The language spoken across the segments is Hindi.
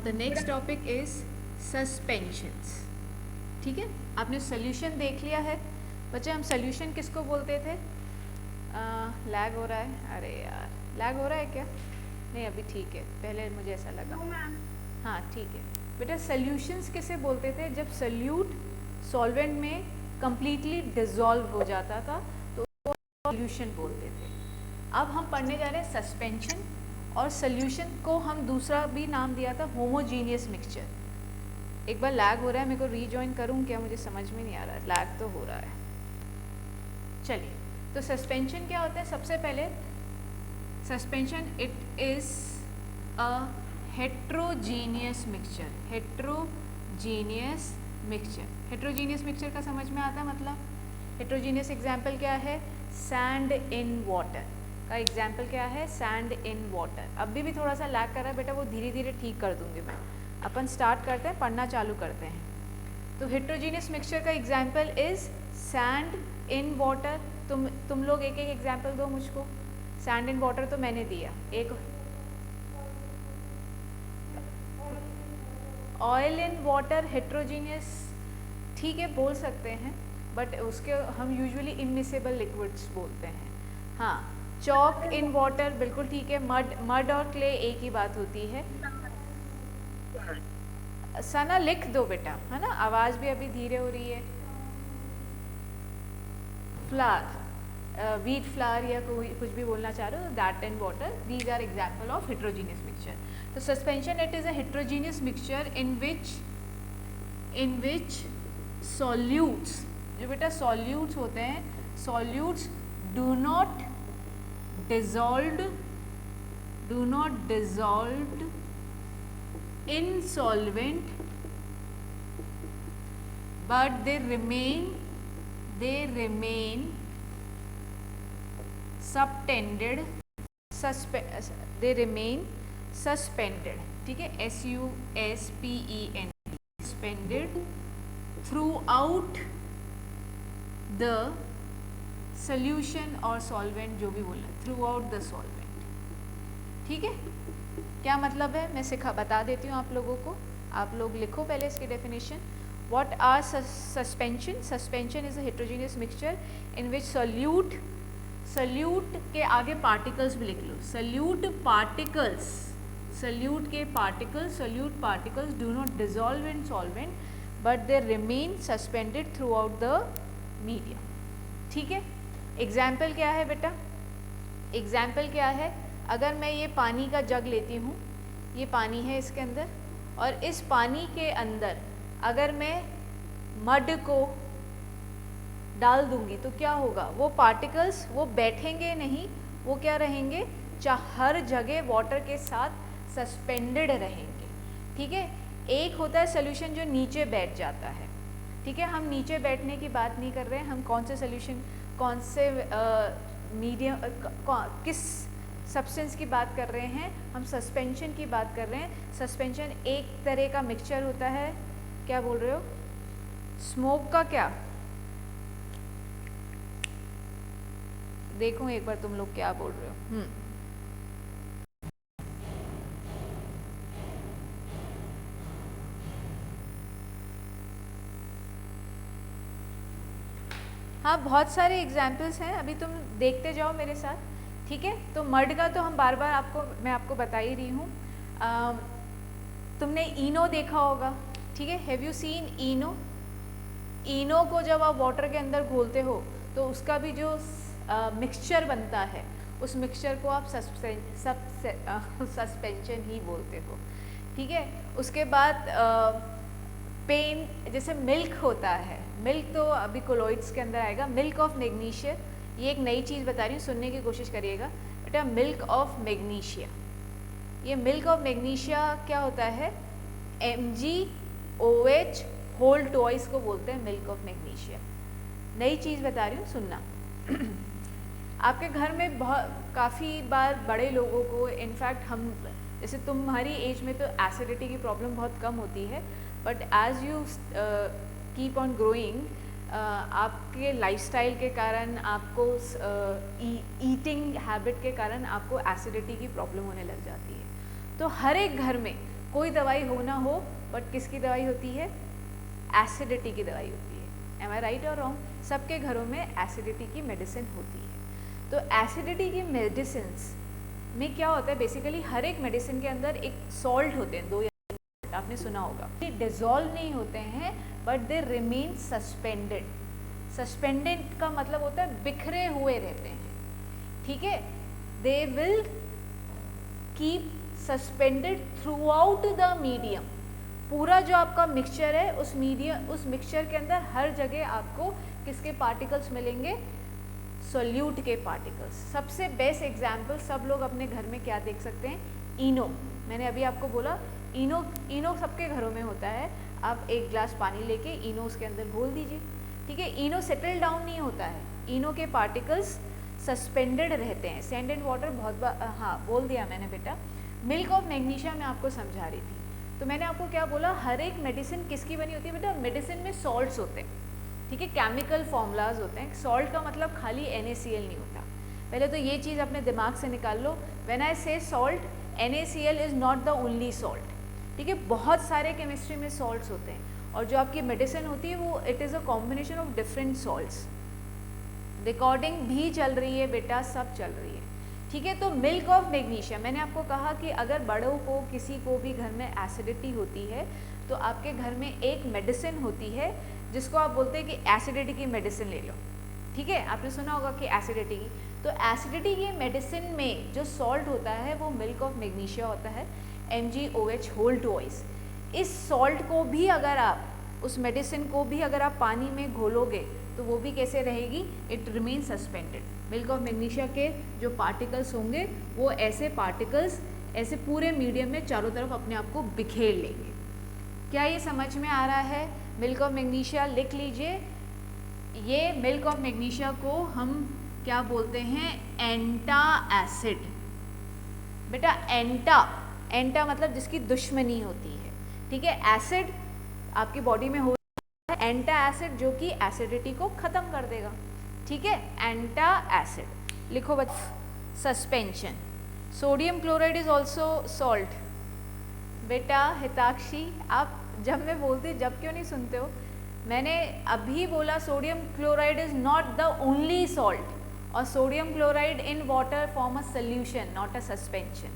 The next topic is suspensions. ठीक है, आपने सोल्यूशन देख लिया है बच्चे। हम सोल्यूशन किसको बोलते थे? लैग हो रहा है, अरे यार लैग हो रहा है क्या? नहीं अभी ठीक है, पहले मुझे ऐसा लगा। हाँ ठीक है बेटा, सोल्यूशंस किसे बोलते थे? जब सोल्यूट सॉल्वेंट में कंप्लीटली डिसॉल्व हो जाता था तो सोल्यूशन बोलते थे। अब हम पढ़ने जा रहे हैं सस्पेंशन, और सोल्यूशन को हम दूसरा भी नाम दिया था होमोजीनियस मिक्सचर। एक बार लैग हो रहा है, मेरे को रीजॉइन करूँ क्या? मुझे समझ में नहीं आ रहा है, लैग तो हो रहा है। चलिए, तो सस्पेंशन क्या होता है? सबसे पहले suspension it is a heterogeneous mixture. Heterogeneous mixture, heterogeneous mixture का समझ में आता है मतलब? हेट्रोजीनियस एग्जाम्पल क्या है? सैंड इन वाटर का एग्जाम्पल क्या है? Sand in water. अभी भी थोड़ा सा लैग कर रहा है बेटा, वो धीरे धीरे ठीक कर दूंगी मैं। अपन स्टार्ट करते हैं, पढ़ना चालू करते हैं। तो हेट्रोजीनियस मिक्सचर का example is sand in water. तुम लोग एक एक एग्जाम्पल दो मुझको। सैंड इन वाटर तो मैंने दिया, एक ऑयल इन वाटर हेट्रोजीनियस, ठीक है बोल सकते हैं, बट उसके हम यूजुअली इमिसेबल लिक्विड्स बोलते हैं। हाँ, चॉक इन वाटर बिल्कुल ठीक है। मड और क्ले एक ही बात होती है। सना लिख दो बेटा, है ना, आवाज़ भी अभी धीरे हो रही है। फ्लावर, वीट फ्लावर या कोई कुछ भी बोलना चाह रहे हो, that and water, these are example of heterogeneous mixture. तो suspension it is a heterogeneous mixture in which solutes, जो बेटा सॉल्यूट्स होते हैं, solutes do not dissolved in solvent, but they remain subtended, they remain suspended, ठीक है, SUSPEND, suspended throughout the solution और solvent, जो भी बोलना, throughout the solvent। ठीक है, क्या मतलब है मैं बता देती हूँ आप लोगों को। आप लोग लिखो पहले इसकी definition. What are suspension? Suspension is a heterogeneous mixture in which solute के आगे पार्टिकल्स भी लिख लो, solute particles do not dissolve in solvent but they remain suspended throughout the medium. ठीक है, एग्जाम्पल क्या है बेटा? एग्जाम्पल क्या है? अगर मैं ये पानी का जग लेती हूँ, ये पानी है इसके अंदर, और इस पानी के अंदर अगर मैं मड को डाल दूंगी तो क्या होगा? वो पार्टिकल्स वो बैठेंगे नहीं, वो क्या रहेंगे? हर जगह वाटर के साथ सस्पेंडेड रहेंगे। ठीक है, एक होता है सोल्यूशन जो नीचे बैठ जाता है। ठीक है, हम नीचे बैठने की बात नहीं कर रहे हैं, हम कौन से सोल्यूशन, कौन से मीडियम, किस सब्सटेंस की बात कर रहे हैं? हम सस्पेंशन की बात कर रहे हैं। सस्पेंशन एक तरह का मिक्सचर होता है, क्या बोल रहे हो? स्मोक का क्या? देखो एक बार तुम लोग क्या बोल रहे हो। हाँ, बहुत सारे एग्जाम्पल्स हैं, अभी तुम देखते जाओ मेरे साथ। ठीक है, तो मड का तो हम बार बार मैं आपको बता ही रही हूँ। तुमने इनो देखा होगा, ठीक है, हैव यू सीन इनो? इनो को जब आप वाटर के अंदर घोलते हो तो उसका भी जो मिक्सचर बनता है, उस मिक्सचर को आप सस्पेंशन ही बोलते हो। ठीक है, उसके बाद पेन, जैसे मिल्क होता है, मिल्क तो अभी कोलॉइड्स के अंदर आएगा, मिल्क ऑफ मैग्नीशिया, ये एक नई चीज़ बता रही हूँ, सुनने की कोशिश करिएगा बेटा। मिल्क ऑफ मैग्नीशिया, ये मिल्क ऑफ मैग्नीशिया क्या होता है? MgOH होल टॉइस को बोलते हैं मिल्क ऑफ मैग्नीशिया। नई चीज़ बता रही हूँ, सुनना। आपके घर में काफ़ी बार बड़े लोगों को, इनफैक्ट हम जैसे तुम्हारी एज में तो एसिडिटी की प्रॉब्लम बहुत कम होती है, but as you keep on growing, आपके लाइफस्टाइल के कारण, आपको ईटिंग हैबिट के कारण आपको एसिडिटी की प्रॉब्लम होने लग जाती है। तो हर एक घर में कोई दवाई हो ना हो, बट किसकी दवाई होती है? एसिडिटी की दवाई होती है। एम आई राइट और रॉन्ग? सबके घरों में एसिडिटी की मेडिसिन होती है। तो एसिडिटी की मेडिसिन में क्या होता है, बेसिकली हर एक मेडिसिन के अंदर एक सॉल्ट होते हैं, 2 या आपने सुना होगा, ये डिजोल्व नहीं होते हैं but they remain suspended. Suspended का मतलब होता है बिखरे हुए रहते हैं, ठीक है। They will keep suspended throughout the medium. पूरा जो आपका मिक्सचर है उस मिक्सचर के अंदर हर जगह आपको किसके पार्टिकल्स मिलेंगे? सोल्यूट के पार्टिकल्स। सबसे बेस्ट एग्जाम्पल सब लोग अपने घर में क्या देख सकते हैं? इनो। मैंने अभी आपको बोला इनो सबके घरों में होता है। आप एक ग्लास पानी लेके इनो उसके अंदर घोल दीजिए, ठीक है। इनो सेटल डाउन नहीं होता है, इनो के पार्टिकल्स सस्पेंडेड रहते हैं। सैंड एंड वाटर बहुत बार, हाँ बोल दिया मैंने बेटा। मिल्क ऑफ मैग्नीशिया मैं आपको समझा रही थी, तो मैंने आपको क्या बोला, हर एक मेडिसिन किसकी बनी होती है बेटा? मेडिसिन में सॉल्ट्स होते हैं, ठीक है, केमिकल फॉर्मूलाज होते हैं। सॉल्ट का मतलब खाली NaCl नहीं होता। पहले तो ये चीज़ अपने दिमाग से निकाल लो। व्हेन आई से salt, NaCl is not the only salt, ठीक है। बहुत सारे केमिस्ट्री में सॉल्ट्स होते हैं, और जो आपकी मेडिसिन होती है वो it is a combination of different salts. Recording भी चल रही है बेटा, सब चल रही है, ठीक है। तो मिल्क ऑफ मैग्नीशिया, मैंने आपको कहा कि अगर बड़ों को किसी को भी घर में एसिडिटी होती है तो आपके घर में एक मेडिसिन होती है जिसको आप बोलते हैं कि एसिडिटी की मेडिसिन ले लो, ठीक है। आपने सुना होगा कि एसिडिटी की, तो एसिडिटी की मेडिसिन में जो सॉल्ट होता है वो मिल्क ऑफ मैग्नीशिया होता है, MgOH होल ट्वाइस। इस सॉल्ट को भी अगर आप, उस मेडिसिन को भी अगर आप पानी में घोलोगे तो वो भी कैसे रहेगी? It remain suspended. Milk of magnesia के जो पार्टिकल्स होंगे वो ऐसे पार्टिकल्स ऐसे पूरे मीडियम में चारों तरफ अपने आप को बिखेर लेंगे। क्या ये समझ में आ रहा है? मिल्क ऑफ मैग्नीशिया लिख लीजिए। ये मिल्क ऑफ मैग्नीशिया को हम क्या बोलते हैं? एंटा एसिड। बेटा एंटा मतलब जिसकी दुश्मनी होती है, ठीक है। एसिड आपकी बॉडी में हो रहा है, एंटा एसिड जो कि एसिडिटी को ख़त्म कर देगा, ठीक है। एंटा एसिड लिखो बस। Suspension, sodium chloride is also salt. बेटा हिताक्षी, आप जब मैं बोलती हूँ जब क्यों नहीं सुनते हो? मैंने अभी बोला sodium chloride is not the only salt, और sodium chloride in water form a solution not a suspension,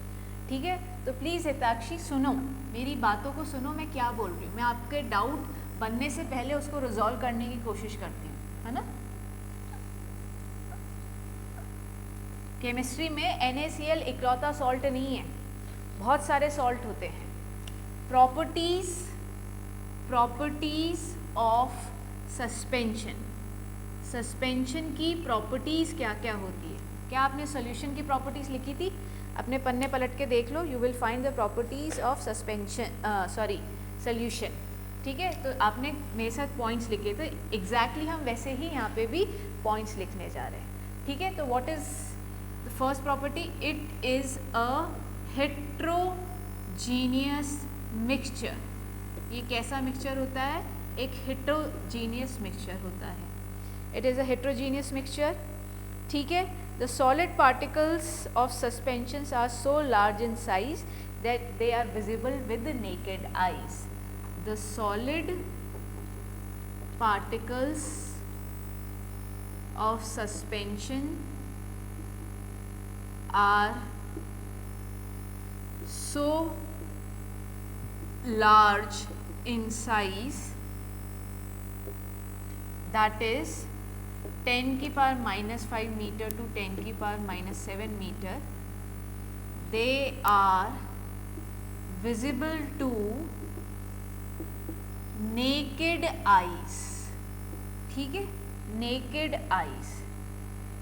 ठीक है। तो प्लीज़ हिताक्षी सुनो, मेरी बातों को सुनो, मैं क्या बोल रही हूँ। मैं आपके डाउट बनने से पहले उसको रिजॉल्व करने की कोशिश करती हूँ, है ना। केमिस्ट्री में NaCl इकलौता सॉल्ट नहीं है, बहुत सारे सॉल्ट होते हैं। प्रॉपर्टीज ऑफ सस्पेंशन, सस्पेंशन की प्रॉपर्टीज़ क्या क्या होती है? क्या आपने सॉल्यूशन की प्रॉपर्टीज़ लिखी थी? अपने पन्ने पलट के देख लो, you will find the properties of solution, ठीक है। तो आपने मेरे साथ पॉइंट्स लिखे थे, एग्जैक्टली हम वैसे ही यहाँ पे भी पॉइंट्स लिखने जा रहे हैं, ठीक है। तो what is the first property? It is a heterogeneous mixture. ये कैसा मिक्सचर होता है? एक हेट्रोजीनियस मिक्सचर होता है। It is a heterogeneous mixture, ठीक है। The solid particles of suspensions are so large in size that they are visible with the naked eyes. The solid particles of suspension are so large in size, that is 10 की पावर -5 मीटर to 10 की power -7 metre, they are visible to naked eyes, ठीक है। naked eyes,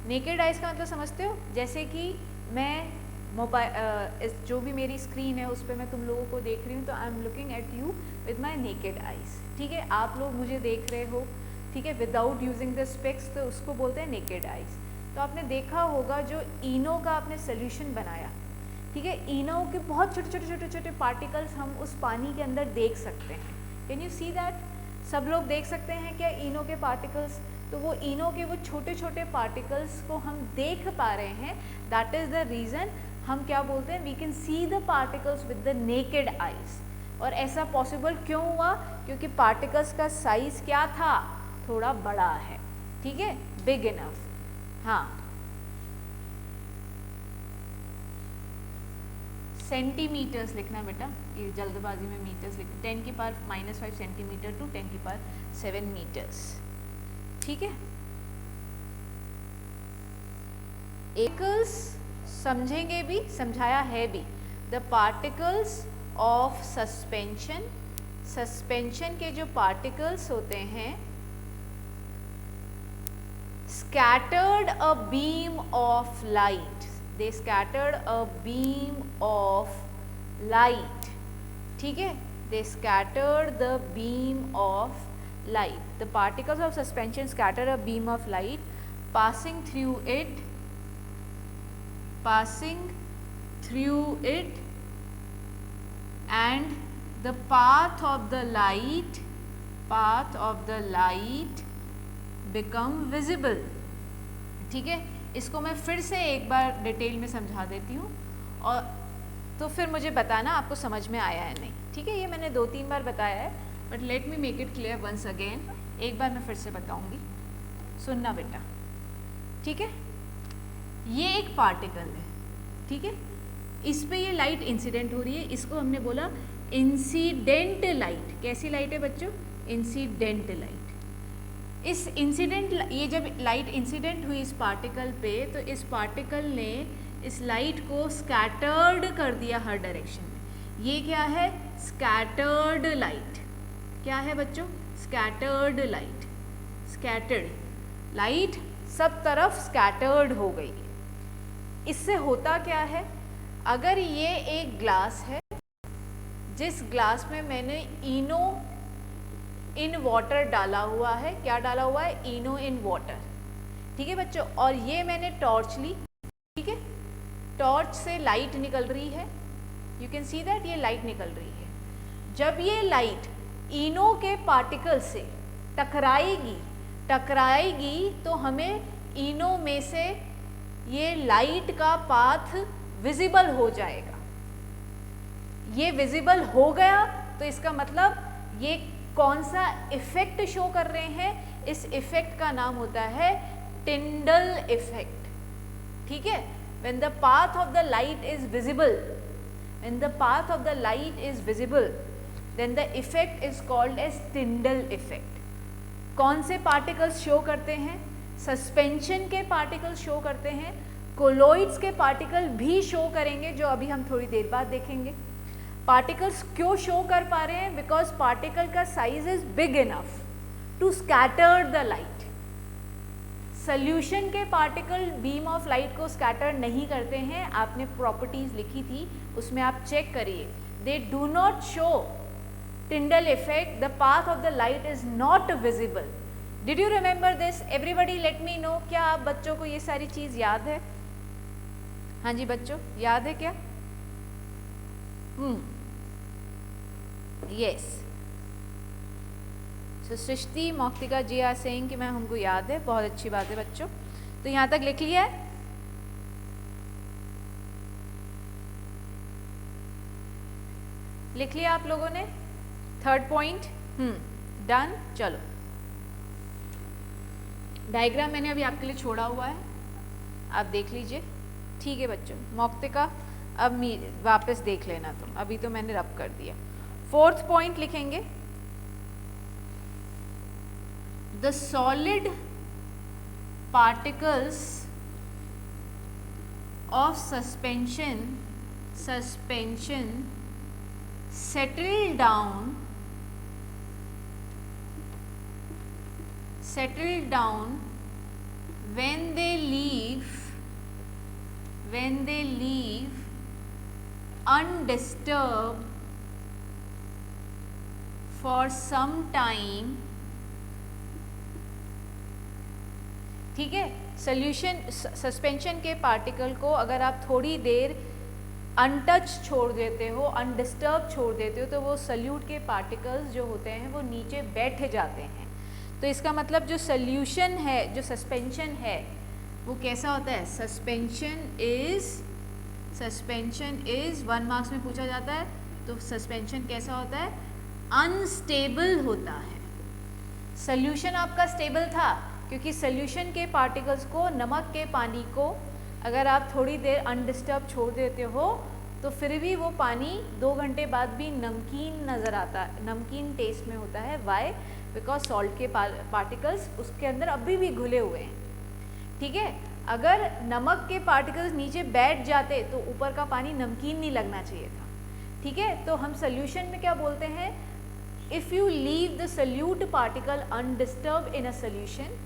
naked eyes का मतलब समझते हो? जैसे कि मैं मोबाइल जो भी मेरी स्क्रीन है उस पर मैं तुम लोगों को देख रही हूँ, तो I am looking at you with my naked eyes, ठीक है। आप लोग मुझे देख रहे हो, ठीक है, विदाउट यूजिंग द स्पेक्स, तो उसको बोलते हैं नेकेड आइज। तो आपने देखा होगा जो इनो का आपने सोल्यूशन बनाया, ठीक है, इनो के बहुत छोटे छोटे छोटे छोटे पार्टिकल्स हम उस पानी के अंदर देख सकते हैं। Can you see that? सब लोग देख सकते हैं क्या इनो के पार्टिकल्स? तो वो इनो के वो छोटे छोटे पार्टिकल्स को हम देख पा रहे हैं, दैट इज़ द रीज़न हम क्या बोलते हैं, we can see the particles with the naked eyes. और ऐसा पॉसिबल क्यों हुआ? क्योंकि पार्टिकल्स का साइज क्या था? थोड़ा बड़ा है, ठीक है, बिग इनफ। हाँ, सेंटीमीटर्स लिखना बेटा, ये जल्दबाजी में मीटर्स लिख, 10 की पावर -5 सेंटीमीटर टू 10 की पावर 7 मीटर्स, ठीक है। पार्टिकल्स समझेंगे भी, समझाया है भी। The particles of suspension, suspension के जो पार्टिकल्स होते हैं, scattered a beam of light, they scattered a beam of light, ठीक है, they scattered the beam of light, the particles of suspension scatter a beam of light passing through it and the path of the light become visible, ठीक है। इसको मैं फिर से एक बार डिटेल में समझा देती हूँ और तो फिर मुझे बताना आपको समझ में आया है नहीं, ठीक है। ये मैंने 2-3 बार बताया है, but let me make it clear once again, एक बार मैं फिर से बताऊँगी, सुनना बेटा, ठीक है। ये एक पार्टिकल है, ठीक है, इस पे ये लाइट इंसिडेंट हो रही है, इसको हमने बोला इंसिडेंट लाइट। कैसी लाइट है बच्चों? Incident light. इस इंसिडेंट, ये जब लाइट इंसिडेंट हुई इस पार्टिकल पे, तो इस पार्टिकल ने इस लाइट को स्कैटर्ड कर दिया हर डायरेक्शन में। ये क्या है? Scattered light. क्या है बच्चों? Scattered light. स्कैटर्ड लाइट सब तरफ स्कैटर्ड हो गई। इससे होता क्या है? अगर ये एक ग्लास है, जिस ग्लास में मैंने इनो इन वाटर डाला हुआ है, क्या डाला हुआ है? इनो इन वाटर, ठीक है बच्चों। और ये मैंने टॉर्च ली, ठीक है, टॉर्च से लाइट निकल रही है, यू कैन सी दैट, ये लाइट निकल रही है। जब ये लाइट इनो के पार्टिकल से टकराएगी तो हमें इनो में से ये लाइट का पाथ विजिबल हो जाएगा। ये विजिबल हो गया तो इसका मतलब ये कौन सा इफेक्ट शो कर रहे हैं? इस इफेक्ट का नाम होता है टिंडल इफेक्ट, ठीक है। When the path of the light is visible, then the effect is called as Tyndall effect. कौन से पार्टिकल्स शो करते हैं? सस्पेंशन के पार्टिकल्स शो करते हैं, कोलोइड्स के पार्टिकल भी शो करेंगे, जो अभी हम थोड़ी देर बाद देखेंगे। पार्टिकल्स क्यों शो कर पा रहे हैं? बिकॉज पार्टिकल का size is big enough to scatter the light. Solution के पार्टिकल बीम ऑफ लाइट को स्कैटर नहीं करते हैं, आपने प्रॉपर्टीज लिखी थी उसमें आप चेक करिए, they do not show Tyndall effect, the path of the light is not visible. Did you remember this? Everybody late me no, क्या आप बच्चों को ये सारी चीज याद है? हाँ जी बच्चों, याद है क्या? Yes. So Srishti Mauktika ji are saying कि मैं हमको याद है, बहुत अच्छी बात है बच्चों। तो यहाँ तक लिख लिया है? लिख लिया आप लोगों ने? Third point done. चलो, डायग्राम मैंने अभी आपके लिए छोड़ा हुआ है, आप देख लीजिए, ठीक है बच्चों। मौक्तिका अब वापस देख लेना तुम, अभी तो मैंने रब कर दिया। फोर्थ पॉइंट लिखेंगे, the solid particles of suspension settle down when they leave undisturbed for some time, ठीक है। सोल्यूशन सस्पेंशन के पार्टिकल को अगर आप थोड़ी देर अनटच छोड़ देते हो, अनडिस्टर्ब छोड़ देते हो, तो वो सल्यूट के पार्टिकल्स जो होते हैं वो नीचे बैठ जाते हैं। तो इसका मतलब जो सोल्यूशन है, जो सस्पेंशन है, वो कैसा होता है? सस्पेंशन इज 1 मार्क्स में पूछा जाता है, तो सस्पेंशन कैसा होता है? अनस्टेबल होता है। सॉल्यूशन आपका स्टेबल था क्योंकि सॉल्यूशन के पार्टिकल्स को, नमक के पानी को अगर आप थोड़ी देर अनडिस्टर्ब छोड़ देते हो तो फिर भी वो पानी 2 घंटे बाद भी नमकीन नज़र आता है, नमकीन टेस्ट में होता है। वाई? बिकॉज सॉल्ट के पार्टिकल्स उसके अंदर अभी भी घुले हुए हैं। ठीक है, अगर नमक के पार्टिकल्स नीचे बैठ जाते तो ऊपर का पानी नमकीन नहीं लगना चाहिए था। ठीक है, तो हम सोल्यूशन में क्या बोलते हैं? If you leave the solute particle undisturb in a solution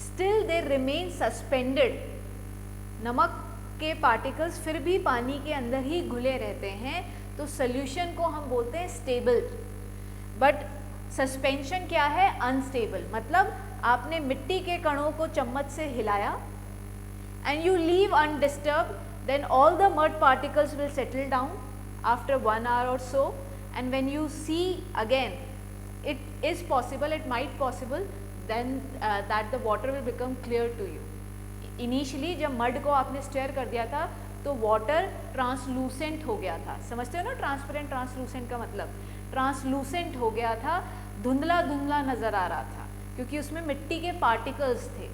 still they remain suspended. नमक के पार्टिकल्स फिर भी पानी के अंदर ही घुले रहते हैं, तो सोल्यूशन को हम बोलते हैं स्टेबल। बट सस्पेंशन क्या है? अनस्टेबल। मतलब आपने मिट्टी के कणों को चम्मच से हिलाया and you leave undisturb, then all the mud particles will settle down after 1 hour or so, and when you see again it is possible, it might possible then that the water will become clear to you. Initially जब मड को आपने स्टेयर कर दिया था तो वाटर ट्रांसलूसेंट हो गया था। समझते हो ना ट्रांसपेरेंट ट्रांसलूसेंट का मतलब? ट्रांसलूसेंट हो गया था, धुंधला धुंधला नज़र आ रहा था क्योंकि उसमें मिट्टी के पार्टिकल्स थे।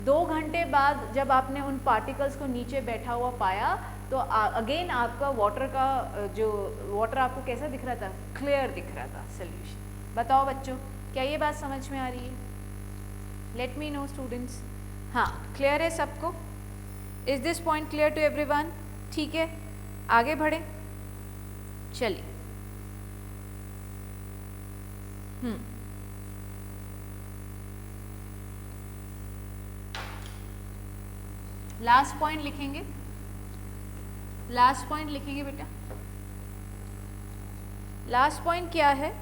2 घंटे बाद जब आपने उन पार्टिकल्स को नीचे बैठा हुआ पाया तो अगेन आपका वाटर का जो वाटर आपको कैसा दिख रहा था? क्लियर दिख रहा था सोल्यूशन। बताओ बच्चों, क्या ये बात समझ में आ रही है? Let me know students. हाँ, क्लियर है सबको? Is this point clear to everyone? ठीक है, आगे बढ़े। चलिए, लास्ट पॉइंट लिखेंगे, लास्ट पॉइंट लिखेंगे बेटा। लास्ट पॉइंट क्या है?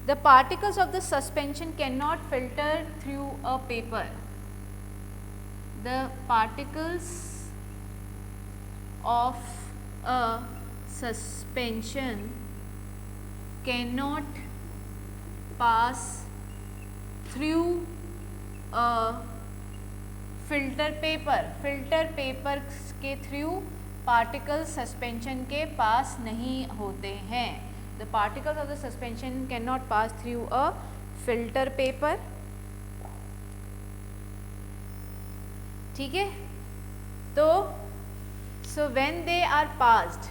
The particles of the suspension can not filter through a paper. The particles of a suspension cannot pass through a filter paper. filter paper के थ्रू particles suspension के पास नहीं होते हैं। The particles of the suspension cannot pass through a filter paper. ठीक है, तो so when they are passed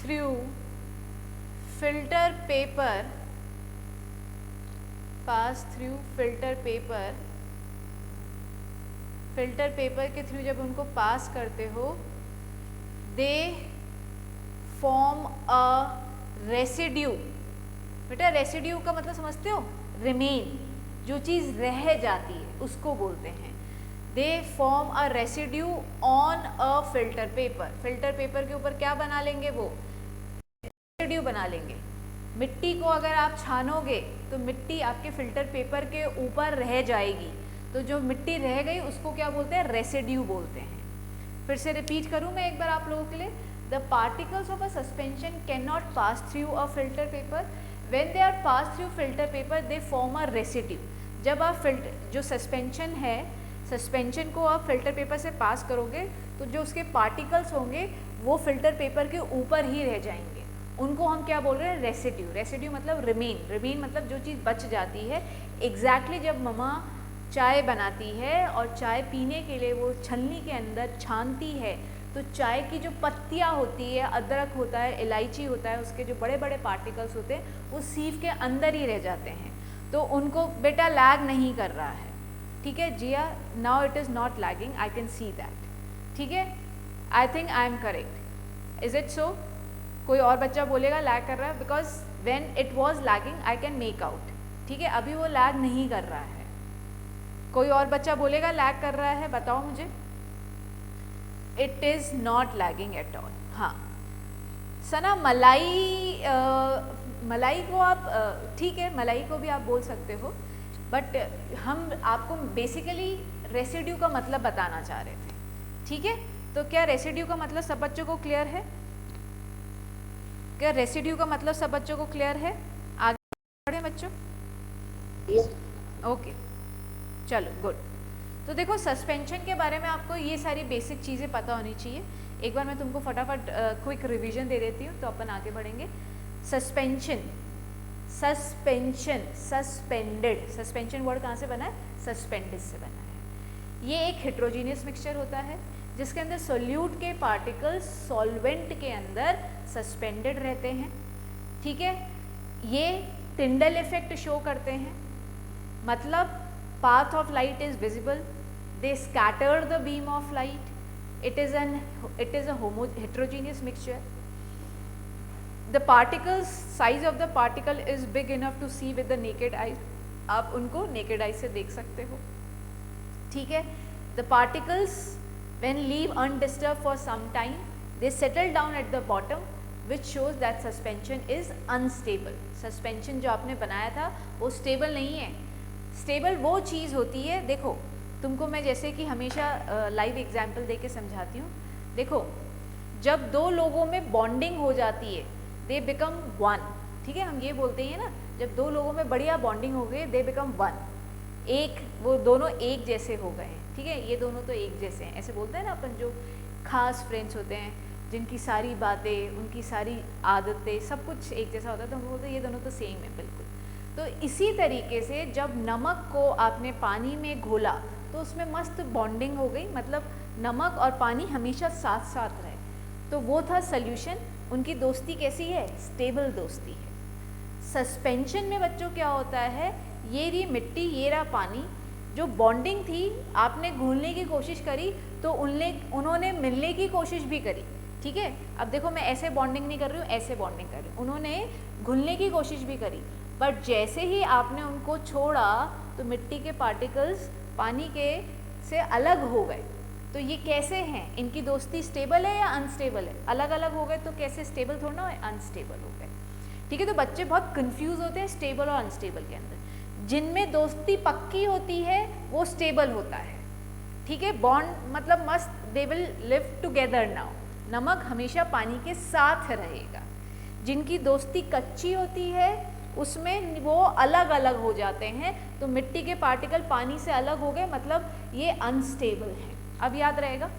through filter paper, filter paper के थ्रू जब उनको पास करते हो, they form a residue। बेटा रेसिड्यू का मतलब समझते हो? रिमेन, जो चीज़ रह जाती है उसको बोलते हैं। They form a residue on a filter paper. Filter paper के ऊपर क्या बना लेंगे? वो रेसिड्यू बना लेंगे। मिट्टी को अगर आप छानोगे तो मिट्टी आपके फिल्टर पेपर के ऊपर रह जाएगी, तो जो मिट्टी रह गई उसको क्या बोलते हैं? रेसिड्यू बोलते हैं। फिर से रिपीट करूँ मैं एक बार आप लोगों के लिए। The particles of a suspension can not pass through a filter paper. When they are passed through filter paper, they form a residue. जब आप जो सस्पेंशन है, सस्पेंशन को आप फिल्टर पेपर से पास करोगे तो जो उसके पार्टिकल्स होंगे वो फिल्टर पेपर के ऊपर ही रह जाएंगे। उनको हम क्या बोल रहे हैं? रेसिड्यू। रेसिड्यू मतलब रिमेन। रिमेन मतलब जो चीज़ बच जाती है। एग्जैक्टली जब मम्मा चाय बनाती है और चाय पीने के लिए वो छलनी के अंदर छानती है तो चाय की जो पत्तियाँ होती है, अदरक होता है, इलायची होता है, उसके जो बड़े बड़े पार्टिकल्स होते हैं वो सीव के अंदर ही रह जाते हैं। तो उनको बेटा लैग नहीं कर रहा है। ठीक है Jiya, now it is not lagging, I can see that. ठीक है, I think I am correct. Is it so? कोई और बच्चा बोलेगा लैग कर रहा है? Because when it was lagging I can make out. ठीक है, अभी वो लैग नहीं कर रहा है। कोई और बच्चा बोलेगा लैग कर रहा है? बताओ मुझे। It is not lagging at all. हाँ सना, मलाई को आप ठीक है, मलाई को भी आप बोल सकते हो, बट हम आपको बेसिकली रेसिड्यू का मतलब बताना चाह रहे थे। ठीक है, तो क्या रेसिड्यू का मतलब सब बच्चों को क्लियर है? क्या रेसिड्यू का मतलब सब बच्चों को क्लियर है? आगे बढ़े बच्चों। ओके चलो गुड। तो देखो सस्पेंशन के बारे में आपको ये सारी बेसिक चीज़ें पता होनी चाहिए। एक बार मैं तुमको फटाफट क्विक रिवीजन दे देती हूँ तो अपन आगे बढ़ेंगे। Suspension, suspension, suspended, suspension word कहाँ से बना है? सस्पेंडेड से बना है। ये एक हेट्रोजीनियस मिक्सचर होता है जिसके अंदर सोल्यूट के पार्टिकल्स सॉल्वेंट के अंदर सस्पेंडेड रहते हैं, ठीक है। ये टिंडल इफेक्ट शो करते हैं, मतलब path of light is visible, they scatter the beam of light, it is a heterogeneous mixture, the particles, size of the particle is big enough to see with the naked eye, आप उनको naked eye से देख सकते हो, ठीक है। the particles when leave undisturbed for some time they settle down at the bottom which shows that suspension is unstable। suspension जो आपने बनाया था वो stable नहीं है। स्टेबल वो चीज़ होती है, देखो तुमको मैं जैसे कि हमेशा लाइव एग्जाम्पल दे के समझाती हूँ। देखो जब दो लोगों में बॉन्डिंग हो जाती है दे बिकम वन, ठीक है। हम ये बोलते हैं ना, जब दो लोगों में बढ़िया बॉन्डिंग हो गई दे बिकम वन, एक वो दोनों एक जैसे हो गए हैं, ठीक है। ये दोनों तो एक जैसे हैं, ऐसे बोलते हैं ना अपन, जो खास फ्रेंड्स होते हैं जिनकी सारी बातें, उनकी सारी आदतें सब कुछ एक जैसा होता है, तो हम बोलते हैं ये दोनों तो सेम है बिल्कुल। तो इसी तरीके से जब नमक को आपने पानी में घोला तो उसमें मस्त बॉन्डिंग हो गई, मतलब नमक और पानी हमेशा साथ साथ रहे, तो वो था सॉल्यूशन। उनकी दोस्ती कैसी है? स्टेबल दोस्ती है। सस्पेंशन में बच्चों क्या होता है, ये रही मिट्टी, ये रहा पानी, जो बॉन्डिंग थी आपने घुलने की कोशिश करी तो उन्होंने मिलने की कोशिश भी करी, ठीक है। अब देखो मैं ऐसे बॉन्डिंग नहीं कर रही हूँ, ऐसे बॉन्डिंग कर रही हूँ, उन्होंने घुलने की कोशिश भी करी, बट जैसे ही आपने उनको छोड़ा तो मिट्टी के पार्टिकल्स पानी के से अलग हो गए। तो ये कैसे हैं? इनकी दोस्ती स्टेबल है या अनस्टेबल है? अलग अलग हो गए तो कैसे? स्टेबल थोड़ा ना, अनस्टेबल हो गए, ठीक है। तो बच्चे बहुत कंफ्यूज होते हैं स्टेबल और अनस्टेबल के अंदर। जिनमें दोस्ती पक्की होती है वो स्टेबल होता है, ठीक है। बॉन्ड मतलब मस्त, they will live together now, नमक हमेशा पानी के साथ रहेगा। जिनकी दोस्ती कच्ची होती है उसमें वो अलग अलग हो जाते हैं, तो मिट्टी के पार्टिकल पानी से अलग हो गए, मतलब ये अनस्टेबल है। अब याद रहेगा?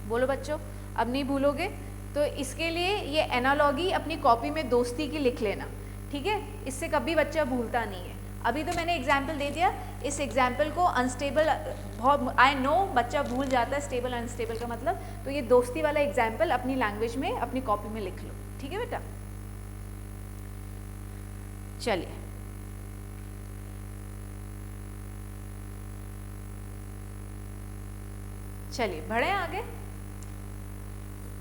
बोलो बच्चों, अब नहीं भूलोगे? तो इसके लिए ये एनालॉगी अपनी कॉपी में दोस्ती की लिख लेना, ठीक है। इससे कभी बच्चा भूलता नहीं है। अभी तो मैंने एग्जाम्पल दे दिया, इस एग्जाम्पल को अनस्टेबल, बहुत आई नो बच्चा भूल जाता है स्टेबल अनस्टेबल का मतलब, तो ये दोस्ती वाला एग्जाम्पल अपनी लैंग्वेज में अपनी कॉपी में लिख लो, ठीक है बेटा। चलिए चलिए बढ़े आगे,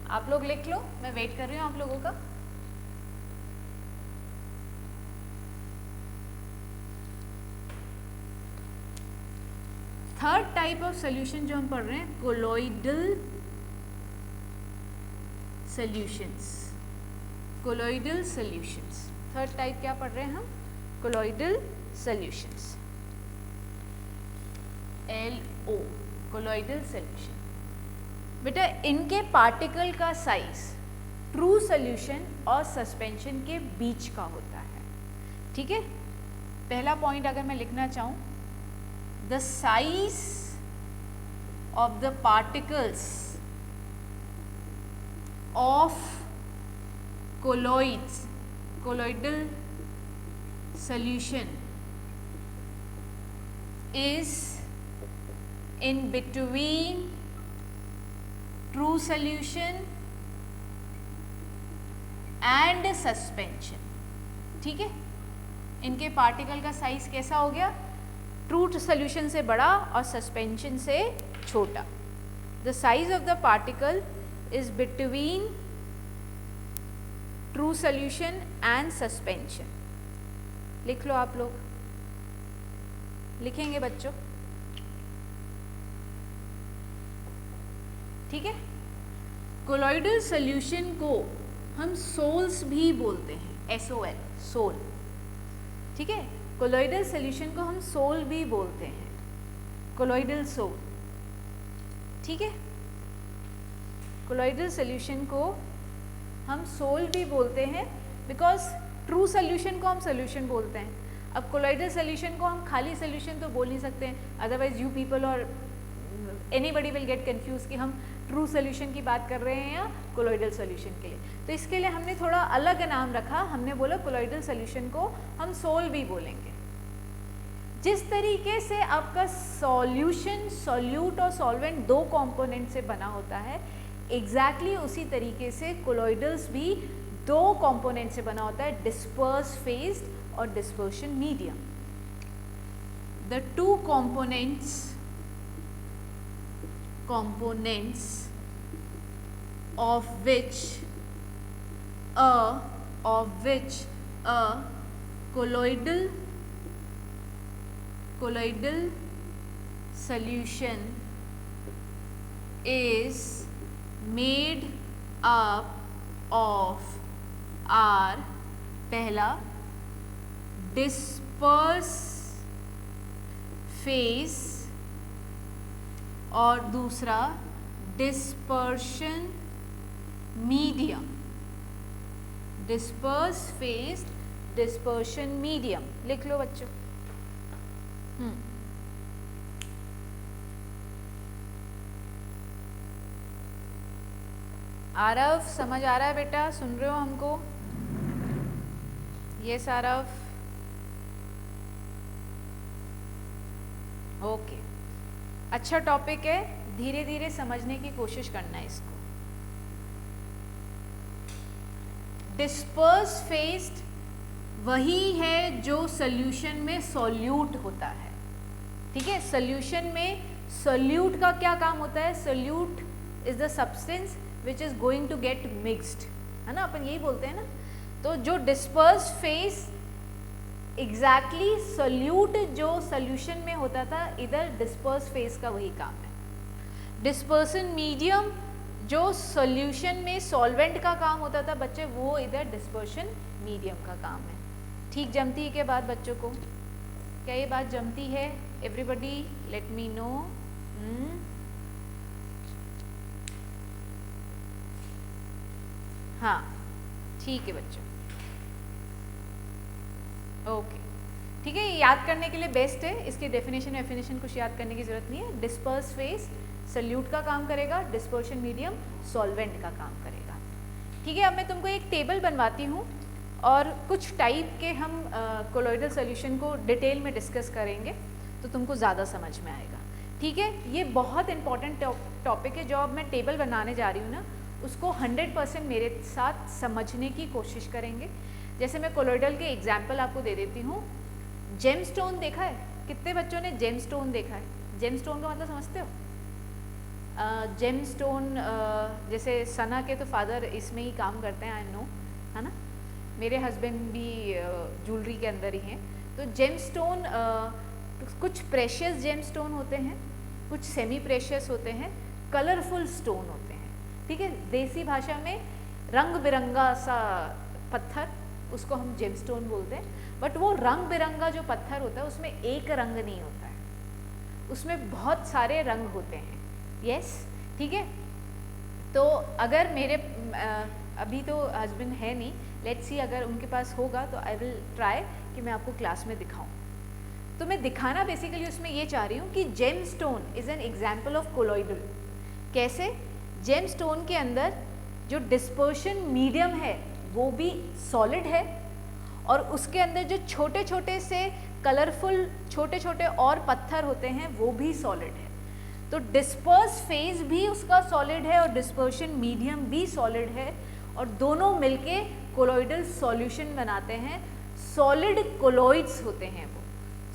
आप लोग लिख लो, मैं वेट कर रही हूँ आप लोगों का। थर्ड टाइप ऑफ सॉल्यूशन जो हम पढ़ रहे हैं, colloidal solutions. Colloidal solutions third type क्या पढ़ रहे हैं हम? Colloidal solutions, LO, colloidal solution. बेटा इनके पार्टिकल का साइज ट्रू सॉल्यूशन और सस्पेंशन के बीच का होता है, ठीक है। पहला पॉइंट अगर मैं लिखना चाहूँ, the size of the particles of colloidal solution is in between true solution and suspension, ठीक है। इनके पार्टिकल का साइज कैसा हो गया? ट्रू सॉल्यूशन से बड़ा और सस्पेंशन से छोटा। The size of the particle is between true solution and suspension. लिख लो आप लोग, लिखेंगे बच्चों, ठीक है। कोलोइडल सॉल्यूशन को हम सोल्स भी बोलते हैं, SOL, सोल, ठीक है। कोलोइडल सॉल्यूशन को हम सोल भी बोलते हैं, कोलोइडल सोल, ठीक है। कोलोइडल सॉल्यूशन को हम सोल भी बोलते हैं बिकॉज ट्रू सॉल्यूशन को हम सॉल्यूशन बोलते हैं। अब कोलॉइडल सोल्यूशन को हम खाली सोल्यूशन तो बोल नहीं सकते हैं, अदरवाइज यू पीपल और एनीबडी विल गेट कंफ्यूज कि हम ट्रू सोल्यूशन की बात कर रहे हैं या कोलॉइडल सोल्यूशन के लिए। तो इसके लिए हमने थोड़ा अलग नाम रखा, हमने बोला कोलॉइडल सोल्यूशन को हम सोल भी बोलेंगे। जिस तरीके से आपका सॉल्यूशन, सॉल्यूट और सॉल्वेंट दो कंपोनेंट से बना होता है, एग्जैक्टली उसी तरीके से कोलॉइडल्स भी दो कंपोनेंट से बना होता है, डिस्पर्स फेज्ड और dispersion medium. The two components of which a colloidal solution is made up of are पहला disperse phase और दूसरा dispersion medium. Disperse phase, dispersion medium लिख लो बच्चों। आरव समझ आ रहा है बेटा, सुन रहे हो हमको? Yes Aarav, okay. अच्छा टॉपिक है, धीरे धीरे समझने की कोशिश करना है इसको। डिस्पर्स फेज्ड वही है जो सॉल्यूशन में सॉल्यूट होता है, ठीक है। सॉल्यूशन में सॉल्यूट का क्या काम होता है? Solute is the substance which is going to get mixed, है ना, अपन यही बोलते हैं ना। तो जो डिस्पर्स फेज एग्जैक्टली सॉल्यूट जो सॉल्यूशन में होता था, इधर डिस्पर्स फेज का वही काम है। डिस्पर्सन मीडियम जो सॉल्यूशन में सॉल्वेंट का काम होता था बच्चे, वो इधर डिस्पर्शन मीडियम का काम है। ठीक जमती है क्या बात बच्चों को? क्या ये बात जमती है? Everybody late me no. हाँ ठीक है बच्चों, ओके ठीक है। ये याद करने के लिए बेस्ट है, इसकी डेफिनेशन कुछ याद करने की जरूरत नहीं है। डिस्पर्स फेज सॉल्यूट का काम करेगा, डिस्पर्शन मीडियम सॉल्वेंट का काम करेगा, ठीक है। अब मैं तुमको एक टेबल बनवाती हूँ और कुछ टाइप के हम कोलॉइडल सॉल्यूशन को डिटेल में डिस्कस करेंगे, तो तुमको ज़्यादा समझ में आएगा, ठीक है। ये बहुत इंपॉर्टेंट टॉपिक है। जो अब मैं टेबल बनाने जा रही हूँ ना, उसको 100% मेरे साथ समझने की कोशिश करेंगे। जैसे मैं कोलॉइडल के एग्जाम्पल आपको दे देती हूँ। जेमस्टोन देखा है? कितने बच्चों ने जेमस्टोन देखा है? जेमस्टोन का मतलब समझते हो? जेमस्टोन जैसे सना के तो फादर इसमें ही काम करते हैं, आई नो, है ना। मेरे हस्बैंड भी ज्वेलरी के अंदर ही हैं। तो जेमस्टोन कुछ प्रेशियस जेमस्टोन होते हैं, कुछ सेमी प्रेशियस होते हैं, कलरफुल स्टोन होते हैं, ठीक है। देसी भाषा में रंग बिरंगा सा पत्थर, उसको हम जेमस्टोन बोलते हैं। बट वो रंग बिरंगा जो पत्थर होता है उसमें एक रंग नहीं होता है, उसमें बहुत सारे रंग होते हैं। यस, ठीक है। तो अगर मेरे अभी तो हस्बैंड है नहीं, लेट्स सी अगर उनके पास होगा तो आई विल ट्राई कि मैं आपको क्लास में दिखाऊं। तो मैं दिखाना बेसिकली उसमें ये चाह रही हूँ कि gemstone is an example of colloidal. कैसे? जेमस्टोन के अंदर जो डिस्पर्शन मीडियम है वो भी सॉलिड है, और उसके अंदर जो छोटे छोटे से कलरफुल छोटे छोटे और पत्थर होते हैं वो भी सॉलिड है। तो डिस्पर्स फेज भी उसका सॉलिड है और डिस्पर्शन मीडियम भी सॉलिड है, और दोनों मिलके कोलॉइडल सॉल्यूशन बनाते हैं। सॉलिड कोलॉइड्स होते हैं वो,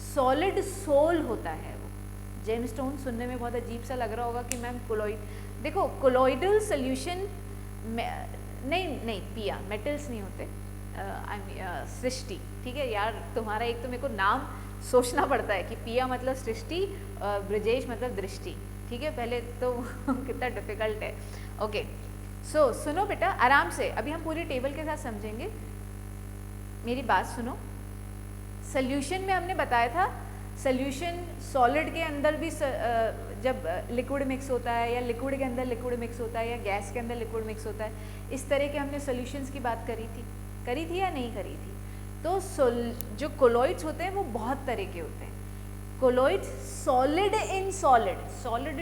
सॉलिड सोल होता है वो। जेमस्टोन सुनने में बहुत अजीब सा लग रहा होगा कि मैम कोलॉइड, देखो कोलॉइडल सॉल्यूशन नहीं पिया, मेटल्स नहीं होते, सृष्टि, ठीक है यार। तुम्हारा एक तो मेरे को नाम सोचना पड़ता है कि पिया मतलब सृष्टि, ब्रजेश मतलब दृष्टि, ठीक है। पहले तो कितना डिफिकल्ट है। ओके सो सुनो बेटा आराम से, अभी हम पूरी टेबल के साथ समझेंगे, मेरी बात सुनो। सॉल्यूशन में हमने बताया था, सॉल्यूशन सॉलिड के अंदर भी जब लिक्विड मिक्स होता है, या लिक्विड के अंदर लिक्विड मिक्स होता है, या गैस के अंदर लिक्विड मिक्स होता है, इस तरह के हमने सॉल्यूशंस की बात करी थी या नहीं करी थी? तो जो कोलॉइड्स होते हैं वो बहुत तरह के होते हैं। Colloids solid in solid, solid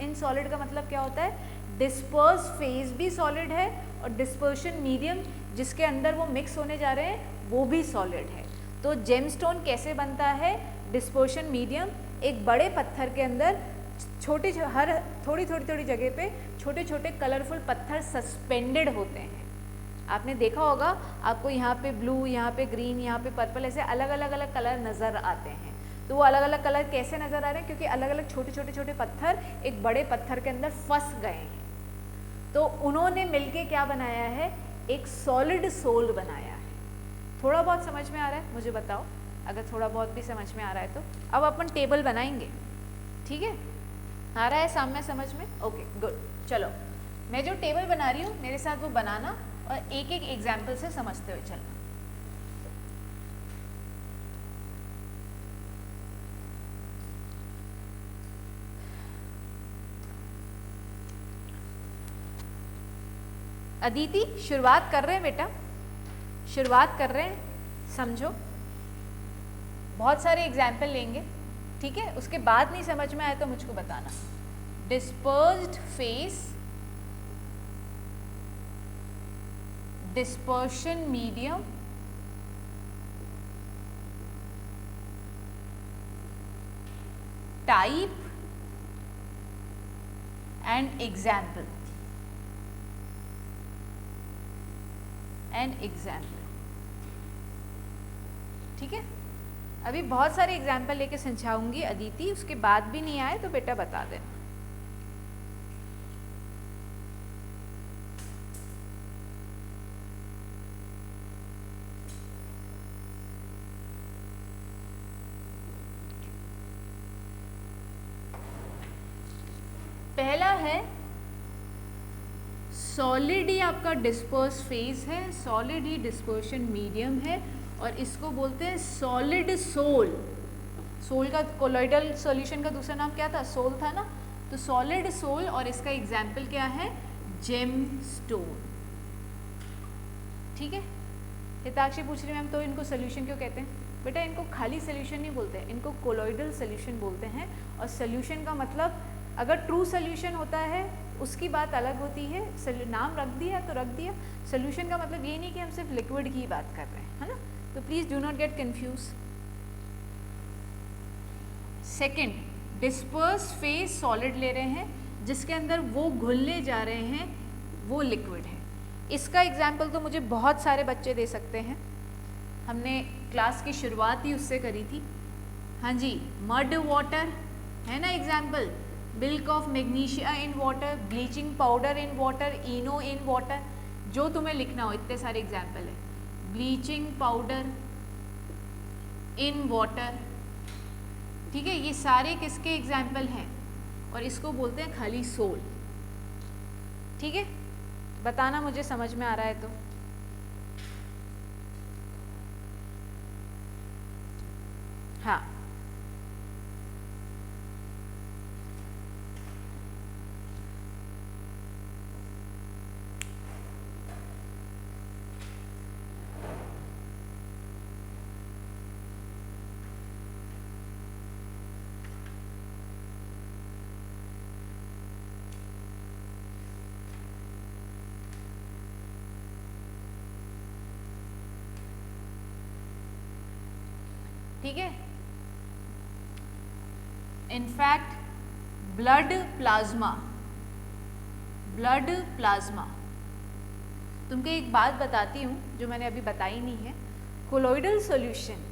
in solid का मतलब क्या होता है, डिस्पर्स फेज भी सॉलिड है और डिस्पर्शन मीडियम जिसके अंदर वो मिक्स होने जा रहे हैं वो भी सॉलिड है। तो जेमस्टोन कैसे बनता है, डिस्पर्शन मीडियम, एक बड़े पत्थर के अंदर छोटे हर थोड़ी जगह पे छोटे छोटे कलरफुल पत्थर सस्पेंडेड होते हैं। आपने देखा होगा, आपको यहाँ पे ब्लू, यहाँ पे ग्रीन, यहाँ पे पर्पल, ऐसे अलग अलग कलर नज़र आते हैं। तो वो अलग अलग कलर कैसे नज़र आ रहे हैं, क्योंकि अलग अलग छोटे पत्थर एक बड़े पत्थर के अंदर फंस गए हैं। तो उन्होंने मिलके क्या बनाया है, एक सॉलिड सोल बनाया है। थोड़ा बहुत समझ में आ रहा है मुझे बताओ, अगर थोड़ा बहुत भी समझ में आ रहा है तो। अब अपन टेबल बनाएंगे, ठीक है, आ रहा है सामने समझ में? Okay good. चलो मैं जो टेबल बना रही हूँ मेरे साथ वो बनाना और एक एक एग्जाम्पल से समझते हुए चलना। अदिति शुरुआत कर रहे हैं बेटा, शुरुआत कर रहे हैं, समझो। बहुत सारे एग्जाम्पल लेंगे, ठीक है, उसके बाद नहीं समझ में आए तो मुझको बताना। Dispersed phase, dispersion medium, type and example, ठीक है। अभी बहुत सारे एग्जाम्पल लेके समझाऊंगी अदिति, उसके बाद भी नहीं आए तो बेटा बता देना। पहला है सॉलिड ही आपका डिस्पर्स फेज है, सॉलिड ही डिस्पर्शन मीडियम है और इसको बोलते हैं सॉलिड सोल। सोल का कोलॉइडल सॉल्यूशन का दूसरा नाम क्या था, सोल था ना। तो सॉलिड सोल, और इसका एग्जाम्पल क्या है, जेमस्टोन, ठीक है। हिताक्षी पूछ रही मैम तो इनको सोल्यूशन क्यों कहते हैं? बेटा इनको खाली सोल्यूशन नहीं बोलते, इनको कोलॉइडल सोल्यूशन बोलते हैं। और सोल्यूशन का मतलब अगर ट्रू सोल्यूशन होता है उसकी बात अलग होती है, नाम रख दिया तो रख दिया। सोल्यूशन का मतलब ये नहीं कि हम सिर्फ लिक्विड की बात कर रहे हैं, है ना। तो please do not get confuse. Second, disperse phase solid ले रहे हैं जिसके अंदर वो घुलने जा रहे हैं वो लिक्विड है। इसका एग्जाम्पल तो मुझे बहुत सारे बच्चे दे सकते हैं, हमने क्लास की शुरुआत ही उससे करी थी। हाँ जी, मड वाटर है ना example, milk of magnesia in water, bleaching powder in water, Eno in water, जो तुम्हें लिखना हो, इतने सारे एग्जाम्पल है। ब्लीचिंग पाउडर इन वाटर, ठीक है, ये सारे किसके एग्जाम्पल हैं और इसको बोलते हैं खाली सोल, ठीक है। बताना मुझे समझ में आ रहा है तो। हाँ, ठीक है। इनफैक्ट ब्लड प्लाज्मा, तुमको एक बात बताती हूँ जो मैंने अभी बताई नहीं है। Colloidal solution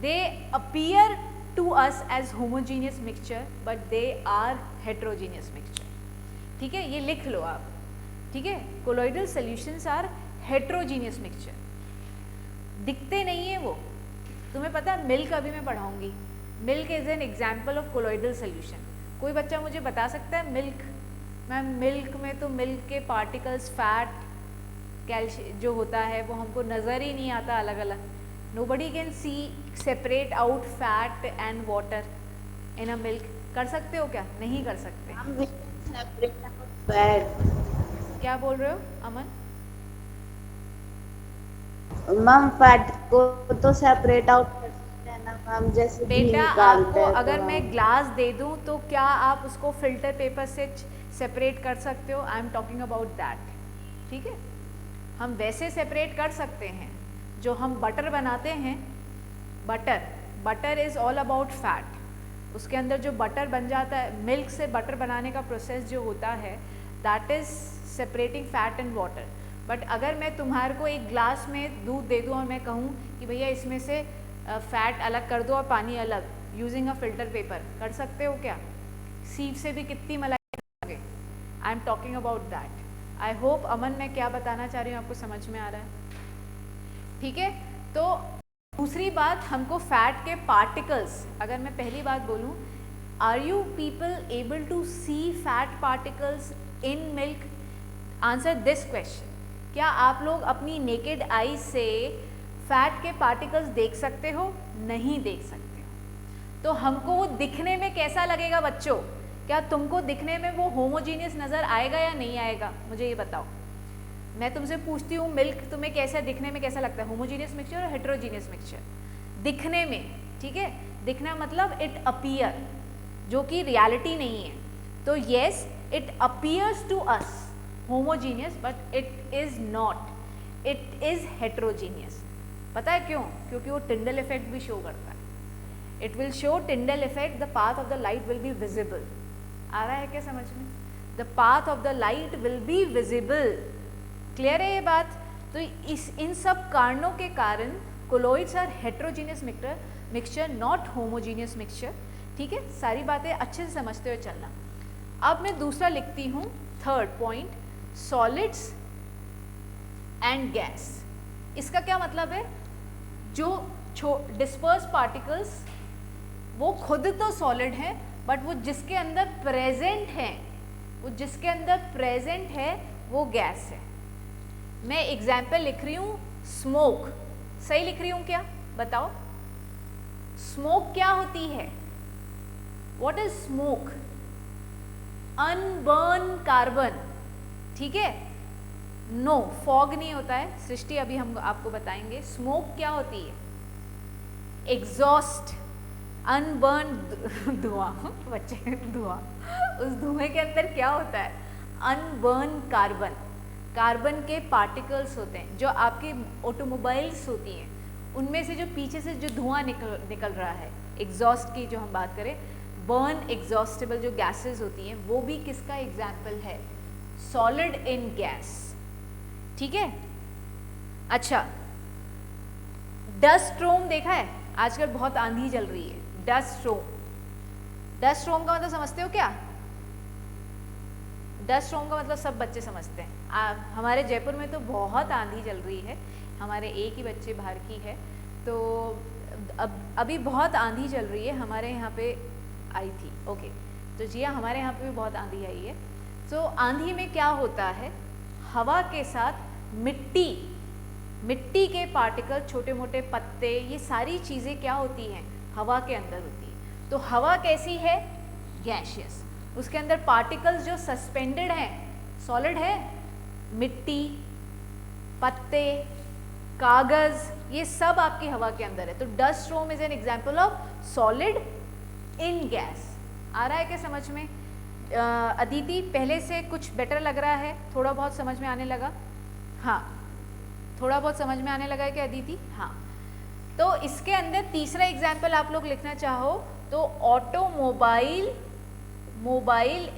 they appear to us as homogeneous mixture but they are heterogeneous mixture, ठीक है, ये लिख लो आप, ठीक है। Colloidal solutions are heterogeneous mixture, दिखते नहीं है वो। तुम्हें पता है मिल्क अभी मैं पढ़ाऊंगी, milk is an example of colloidal solution. कोई बच्चा मुझे बता सकता है मिल्क, मैम मिल्क में तो मिल्क के पार्टिकल्स, फैट, कैल्शियम जो होता है वो हमको नज़र ही नहीं आता अलग अलग। Nobody can see separate out fat and water in a milk. कर सकते हो क्या? नहीं कर सकते। क्या बोल रहे हो अमन? मैम फैट को तो सेपरेट आउट कर सकते हैं ना मैम, जैसे घी बेटा निकालते आपको हैं तो अगर मैं हम। ग्लास दे दूं तो क्या आप उसको फिल्टर पेपर से सेपरेट कर सकते हो? आई एम टॉकिंग अबाउट दैट, ठीक है। हम वैसे सेपरेट कर सकते हैं। जो हम बटर बनाते हैं, butter is all about fat. उसके अंदर जो बटर बन जाता है, मिल्क से बटर बनाने का प्रोसेस जो होता है, that is separating fat and water. But अगर मैं तुम्हारे को एक ग्लास में दूध दे दूँ और मैं कहूँ कि भैया इसमें से फैट अलग कर दो और पानी अलग, यूजिंग अ फिल्टर पेपर, कर सकते हो क्या? सीप से भी कितनी मलाई लगे। I am talking about that. I hope Aman मैं क्या बताना चाह रही हूँ आपको समझ में आ रहा है, ठीक है। तो दूसरी बात, हमको फैट के पार्टिकल्स, अगर मैं पहली बात बोलूँ, are you people able to see fat particles in milk? Answer this question. क्या आप लोग अपनी नेकेड आई से फैट के पार्टिकल्स देख सकते हो? नहीं देख सकते हो। तो हमको वो दिखने में कैसा लगेगा बच्चों? क्या तुमको दिखने में वो होमोजीनियस नज़र आएगा या नहीं आएगा? मुझे ये बताओ। मैं तुमसे पूछती हूँ, मिल्क तुम्हें कैसा दिखने में कैसा लगता है? होमोजीनियस मिक्सचर और हेट्रोजीनियस मिक्सचर? दिखने में, ठीक है। दिखना मतलब इट अपीयर, जो कि रियलिटी नहीं है। तो yes, it appears to us homogeneous, but it is not, it is heterogeneous. पता है क्यों? क्योंकि वो टिंडल इफेक्ट भी शो करता है। It will show Tyndall effect, the path of the light will be visible. आ रहा है क्या समझ में? The path of the light will be visible. Clear है ये बात? तो इन सब कारणों के कारण colloids are heterogeneous mixture, not homogeneous mixture, ठीक है। सारी बातें अच्छे से समझते हुए चलना। अब मैं दूसरा लिखती हूँ, third point, solids and gas. इसका क्या मतलब है? जो डिस्पर्स पार्टिकल्स वो खुद तो सॉलिड है, बट वो जिसके अंदर प्रेजेंट है, वो गैस है। मैं एग्जाम्पल लिख रही हूँ, स्मोक। सही लिख रही हूँ क्या? बताओ, स्मोक क्या होती है? What is smoke? Unburn carbon, ठीक है। नो, फॉग नहीं होता है, सृष्टि अभी हम आपको बताएंगे। स्मोक क्या होती है? एग्जॉस्ट, अनबर्न धुआं। बच्चे, धुआं, उस धुएं के अंदर क्या होता है? Unburn carbon. कार्बन के पार्टिकल्स होते हैं, जो आपकी ऑटोमोबाइल्स होती हैं, उनमें से जो पीछे से जो धुआं निकल रहा है, एग्जॉस्ट की जो हम बात करें, बर्न एग्जॉस्टेबल जो गैसेस होती हैं, वो भी किसका एग्जाम्पल है? सॉलिड इन गैस, ठीक है। अच्छा, डस्ट स्टॉर्म देखा है? आजकल बहुत आंधी चल रही है, डस्ट स्टॉर्म। डस्ट स्टॉर्म का मतलब समझते हो क्या? डस्ट स्टॉर्म का मतलब सब बच्चे समझते हैं। हमारे जयपुर में तो बहुत आंधी चल रही है, हमारे एक ही बच्चे बाहर की है, तो अभी बहुत आंधी चल रही है, हमारे यहाँ पे आई थी। ओके, तो जी हाँ, हमारे यहाँ पे भी बहुत आंधी आई है। तो आंधी में क्या होता है? हवा के साथ मिट्टी के पार्टिकल, छोटे मोटे पत्ते, ये सारी चीज़ें क्या होती हैं? हवा के अंदर होती है। तो हवा कैसी है? गैशियस। उसके अंदर पार्टिकल्स जो सस्पेंडेड हैं, सॉलिड है, मिट्टी, पत्ते, कागज, ये सब आपकी हवा के अंदर है। तो dust storm is an example of solid in gas. आ रहा है क्या समझ में? अदिति, पहले से कुछ बेटर लग रहा है? थोड़ा बहुत समझ में आने लगा? हाँ, थोड़ा बहुत समझ में आने लगा है क्या अदिति? हाँ। तो इसके अंदर तीसरा एग्जाम्पल आप लोग लिखना चाहो तो ऑटोमोबाइल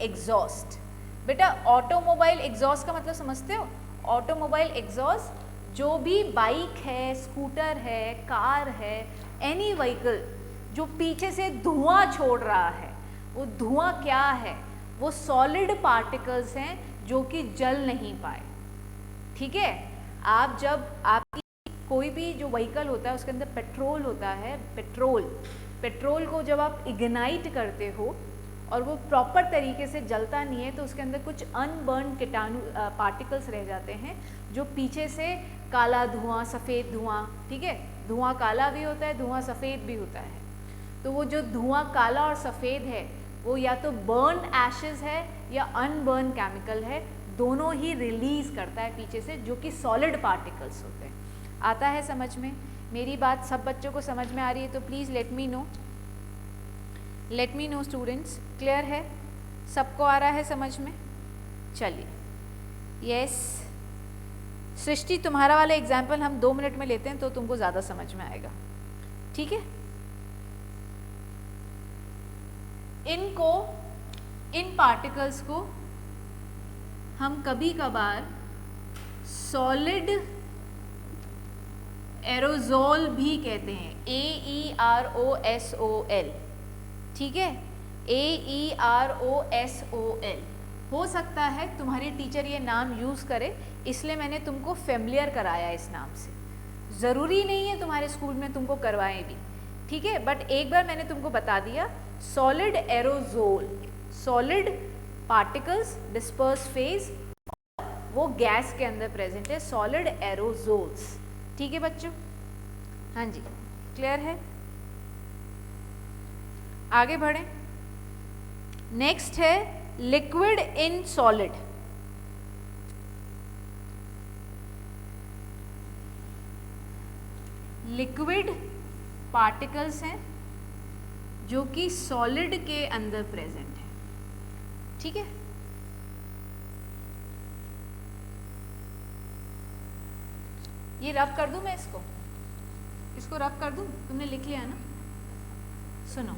एग्जॉस्ट। बेटा, ऑटोमोबाइल एग्जॉस्ट का मतलब समझते हो? ऑटोमोबाइल एग्जॉस्ट, जो भी बाइक है, स्कूटर है, कार है, एनी व्हीकल जो पीछे से धुआं छोड़ रहा है, वो धुआं क्या है? वो सॉलिड पार्टिकल्स हैं जो कि जल नहीं पाए, ठीक है। आप जब आपकी कोई भी जो व्हीकल होता है उसके अंदर पेट्रोल होता है, पेट्रोल को जब आप इग्नाइट करते हो और वो प्रॉपर तरीके से जलता नहीं है, तो उसके अंदर कुछ अनबर्न कीटाणु पार्टिकल्स रह जाते हैं, जो पीछे से काला धुआं, सफ़ेद धुआं, ठीक है। धुआं काला भी होता है, धुआं सफ़ेद भी होता है। तो वो जो धुआं काला और सफ़ेद है, वो या तो बर्न एशेस है या अनबर्न केमिकल है, दोनों ही रिलीज करता है पीछे से, जो कि सॉलिड पार्टिकल्स होते हैं। आता है समझ में? मेरी बात सब बच्चों को समझ में आ रही है तो please let me know students. Clear है? सबको आ रहा है समझ में? चलिए, यस। सृष्टि, तुम्हारा वाला एग्जाम्पल हम 2 मिनट में लेते हैं तो तुमको ज़्यादा समझ में आएगा, ठीक है? इन पार्टिकल्स को हम कभी कभार सॉलिड एरोजोल भी कहते हैं, AEROSOL, ठीक है? AEROSOL। हो सकता है तुम्हारी टीचर ये नाम यूज़ करे, इसलिए मैंने तुमको फेमिलियर कराया इस नाम से। ज़रूरी नहीं है तुम्हारे स्कूल में तुमको करवाएं भी, ठीक है? बट एक बार मैंने तुमको बता दिया, solid aerosol, solid particles, disperse phase, वो गैस के अंदर प्रेजेंट है, सॉलिड एरोजोल्स, ठीक है बच्चों? हाँ जी, क्लियर है? आगे बढ़ें। नेक्स्ट है liquid in solid. Liquid particles हैं जो कि सॉलिड के अंदर प्रेजेंट है, ठीक है? ये रब कर दूं मैं इसको रब कर दूं? तुमने लिख लिया ना? सुनो,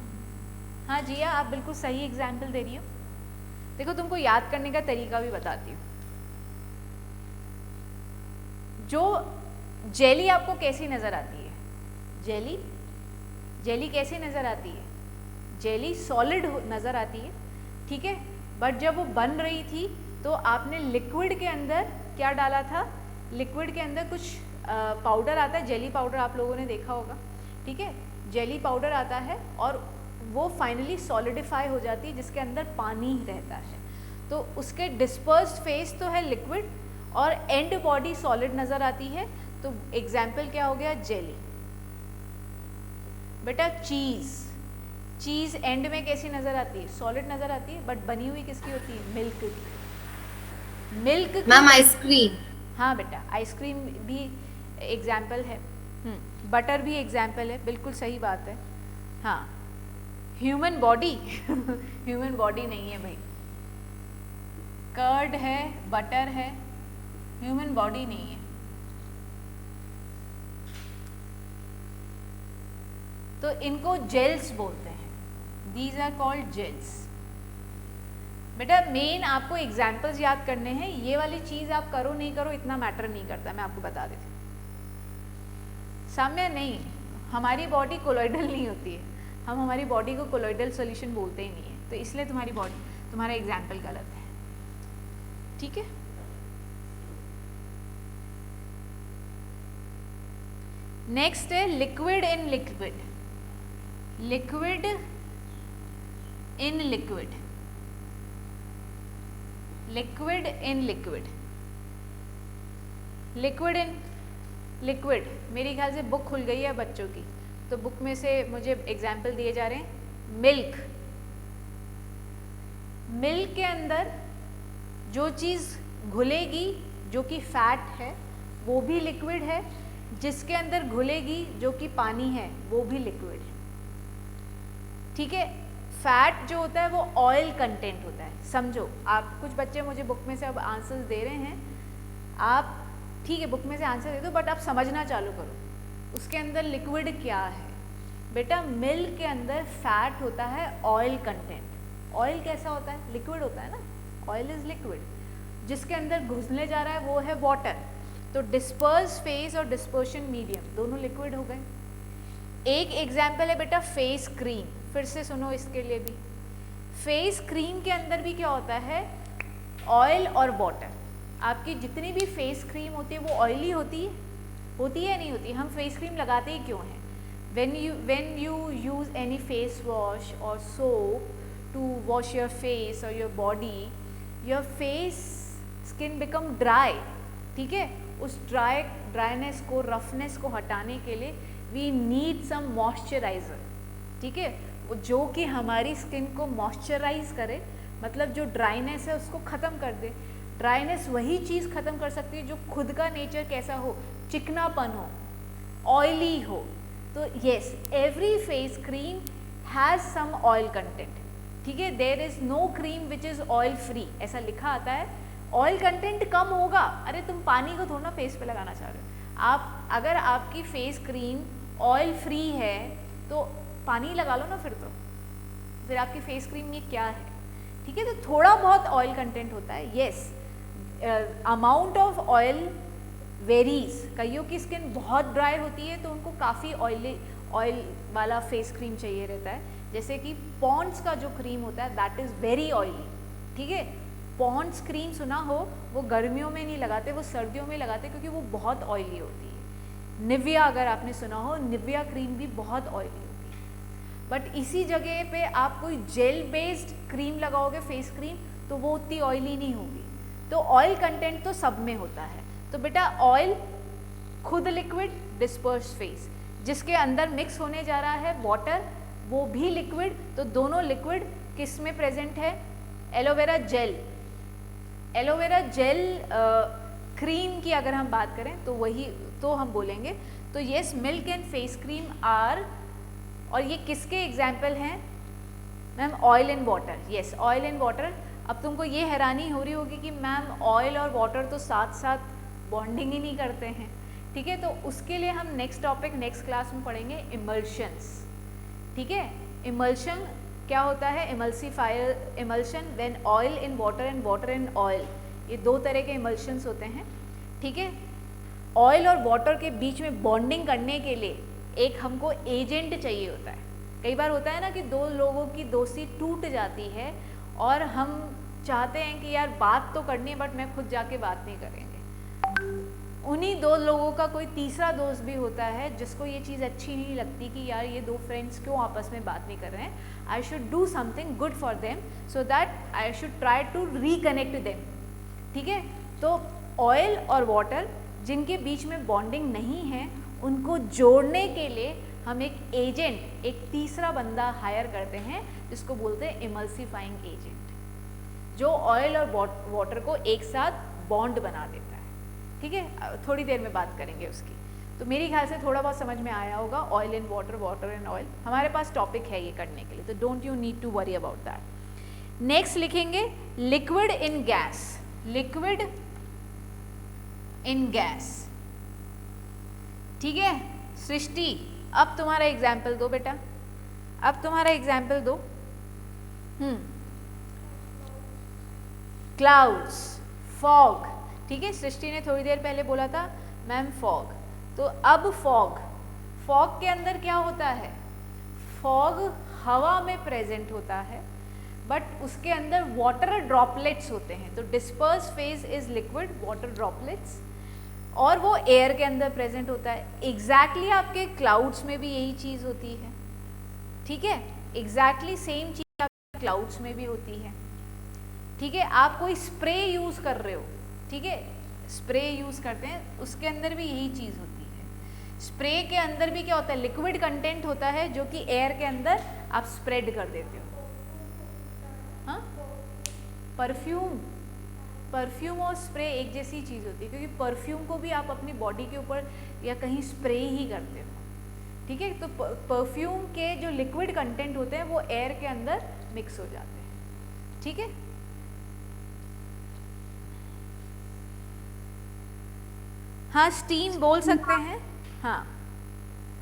हाँ जिया, आप बिल्कुल सही एग्जाम्पल दे रही हो। देखो, तुमको याद करने का तरीका भी बताती हूँ। जो जेली आपको कैसी नज़र आती है? जेली कैसी नज़र आती है? जेली सॉलिड नज़र आती है, ठीक है? बट जब वो बन रही थी तो आपने लिक्विड के अंदर क्या डाला था? लिक्विड के अंदर कुछ पाउडर आता है, जेली पाउडर, आप लोगों ने देखा होगा, ठीक है? जेली पाउडर आता है और वो फाइनली सॉलिडिफाई हो जाती है, जिसके अंदर पानी रहता है। तो उसके डिस्पर्स्ड फेस तो है लिक्विड और एंड बॉडी सॉलिड नज़र आती है। तो एग्जाम्पल क्या हो गया? जेली। बेटा चीज़ एंड में कैसी नज़र आती है? सॉलिड नज़र आती है, बट बनी हुई किसकी होती है? मिल्क की। Ma'am ice cream. हाँ बेटा, आइसक्रीम भी एग्जाम्पल है, बटर भी एग्जाम्पल है, बिल्कुल सही बात है। हाँ, ह्यूमन बॉडी ह्यूमन बॉडी नहीं है भाई, कर्ड है, बटर है, ह्यूमन बॉडी नहीं है। तो इनको जेल्स बोलते हैं, दीज आर कॉल्ड जेल्स। बेटा मेन आपको एग्जाम्पल्स याद करने हैं, ये वाली चीज़ आप करो नहीं करो इतना मैटर नहीं करता, मैं आपको बता देती हूँ। साम्य नहीं, हमारी बॉडी कोलॉइडल नहीं होती है, हम हमारी बॉडी को कोलॉइडल सॉल्यूशन बोलते ही नहीं है, तो इसलिए तुम्हारा एग्जाम्पल गलत है, ठीक है? नेक्स्ट है liquid in liquid. Liquid in liquid, liquid in liquid, liquid in liquid. मेरे ख्याल से बुक खुल गई है बच्चों की, तो बुक में से मुझे एग्जाम्पल दिए जा रहे हैं। मिल्क के अंदर जो चीज़ घुलेगी जो कि फैट है वो भी लिक्विड है, जिसके अंदर घुलेगी जो कि पानी है वो भी लिक्विड है, ठीक है? फैट जो होता है वो ऑयल कंटेंट होता है, समझो। आप कुछ बच्चे मुझे बुक में से अब आंसर्स दे रहे हैं, आप ठीक है बुक में से आंसर दे दो, बट आप समझना चालू करो उसके अंदर लिक्विड क्या है। बेटा मिल्क के अंदर फैट होता है ऑयल कंटेंट। ऑयल कैसा होता है? लिक्विड होता है ना, ऑयल इज लिक्विड। जिसके अंदर घुसने जा रहा है वो है वाटर। तो डिस्पर्स फेज और डिस्पर्शन मीडियम दोनों लिक्विड हो गए। एक एग्जाम्पल है बेटा फेस क्रीम, फिर से सुनो इसके लिए भी। फेस क्रीम के अंदर भी क्या होता है? ऑयल और वाटर। आपकी जितनी भी फेस क्रीम होती है वो ऑयली होती है नहीं होती? हम फेस क्रीम लगाते ही क्यों हैं? when you use any face wash or soap to wash your face or your body, your face skin become dry, ठीक है? उस ड्राइनेस को, रफनेस को हटाने के लिए we need some moisturizer, ठीक है? जो कि हमारी स्किन को मॉइस्चराइज करे, मतलब जो ड्राइनेस है उसको ख़त्म कर दे। ड्राइनेस वही चीज़ ख़त्म कर सकती है जो खुद का नेचर कैसा हो, चिकनापन हो, ऑयली हो। तो yes, every face cream has some oil content, ठीक है। There is no cream which is oil free, ऐसा लिखा आता है। ऑयल कंटेंट कम होगा, अरे तुम पानी को थोड़ा ना फेस पे लगाना चाह रहे हो आप। अगर आपकी फेस क्रीम ऑयल फ्री है तो पानी लगा लो ना, फिर आपकी फेस क्रीम ये क्या है, ठीक है। तो थोड़ा बहुत ऑयल कंटेंट होता है, yes. Amount of oil varies, कईयों की स्किन बहुत ड्राई होती है तो उनको काफ़ी ऑयल वाला फेस क्रीम चाहिए रहता है। जैसे कि पॉन्ड्स का जो क्रीम होता है दैट इज़ वेरी ऑयली, ठीक है। पॉन्ड्स क्रीम सुना हो, वो गर्मियों में नहीं लगाते, वो सर्दियों में लगाते क्योंकि वो बहुत ऑयली होती है। निविया अगर आपने सुना हो, निविया क्रीम भी बहुत ऑयली होती है। बट इसी जगह पे आप कोई जेल बेस्ड क्रीम लगाओगे फेस क्रीम तो वो उतनी ऑयली नहीं होगी। तो ऑयल कंटेंट तो सब में होता है। तो बेटा ऑयल खुद लिक्विड, डिस्पर्स फेस, जिसके अंदर मिक्स होने जा रहा है वाटर, वो भी लिक्विड। तो दोनों लिक्विड किस में प्रेजेंट है? Aloe vera gel. Aloe vera gel cream की अगर हम बात करें तो वही तो हम बोलेंगे। तो yes, milk and face cream are, और ये किसके एग्जाम्पल हैं ma'am? Oil and water. Yes, oil and water. अब तुमको ये हैरानी हो रही होगी कि मैम ऑयल और वाटर तो साथ साथ बॉन्डिंग ही नहीं करते हैं, ठीक है। तो उसके लिए हम नेक्स्ट टॉपिक नेक्स्ट क्लास में पढ़ेंगे, इमल्शंस, ठीक है। इमल्शन क्या होता है? Emulsifier emulsion, when oil in water and water in oil, ये दो तरह के इमल्शंस होते हैं, ठीक है। ऑयल और वाटर के बीच में बॉन्डिंग करने के लिए एक हमको एजेंट चाहिए होता है। कई बार होता है ना कि दो लोगों की दोस्ती टूट जाती है और हम चाहते हैं कि यार बात तो करनी है बट मैं खुद जाके बात नहीं करेंगे। उन्हीं दो लोगों का कोई तीसरा दोस्त भी होता है जिसको ये चीज़ अच्छी नहीं लगती कि यार ये दो फ्रेंड्स क्यों आपस में बात नहीं कर रहे हैं। I should do something good for them so that I should try to reconnect them, ठीक है। तो ऑयल और वाटर जिनके बीच में बॉन्डिंग नहीं है, उनको जोड़ने के लिए हम एक एजेंट, एक तीसरा बंदा हायर करते हैं जिसको बोलते हैं इमल्सिफाइंग एजेंट, जो ऑयल और वाटर को एक साथ बॉन्ड बना देता है, ठीक है। थोड़ी देर में बात करेंगे उसकी। तो मेरे ख्याल से थोड़ा बहुत समझ में आया होगा, oil and water, water and oil. हमारे पास टॉपिक है ये करने के लिए, तो don't you need to worry about that. Next लिखेंगे liquid in gas. Liquid in gas, ठीक है। सृष्टि, अब तुम्हारा एग्जाम्पल दो बेटा, अब तुम्हारा एग्जाम्पल दो। क्लाउड्स, फॉग, ठीक है। सृष्टि ने थोड़ी देर पहले बोला था मैम फॉग, तो अब फॉग, फॉग के अंदर क्या होता है? फॉग हवा में प्रेजेंट होता है बट उसके अंदर वाटर ड्रॉपलेट्स होते हैं। तो disperse phase is liquid, water droplets, और वो एयर के अंदर प्रेजेंट होता है। एग्जैक्टली आपके क्लाउड्स में भी यही चीज़ होती है, ठीक है। एग्जैक्टली सेम चीज़ आपके क्लाउड्स में भी होती है, ठीक है। आप कोई स्प्रे यूज़ कर रहे हो, ठीक है, स्प्रे यूज़ करते हैं, उसके अंदर भी यही चीज़ होती है। स्प्रे के अंदर भी क्या होता है? लिक्विड कंटेंट होता है जो कि एयर के अंदर आप स्प्रेड कर देते हो। हाँ, परफ्यूम, परफ्यूम और स्प्रे एक जैसी चीज़ होती है क्योंकि परफ्यूम को भी आप अपनी बॉडी के ऊपर या कहीं स्प्रे ही करते हो, ठीक है। तो परफ्यूम के जो लिक्विड कंटेंट होते हैं वो एयर के अंदर मिक्स हो जाते हैं, ठीक है। हाँ, स्टीम बोल सकते हैं। हाँ,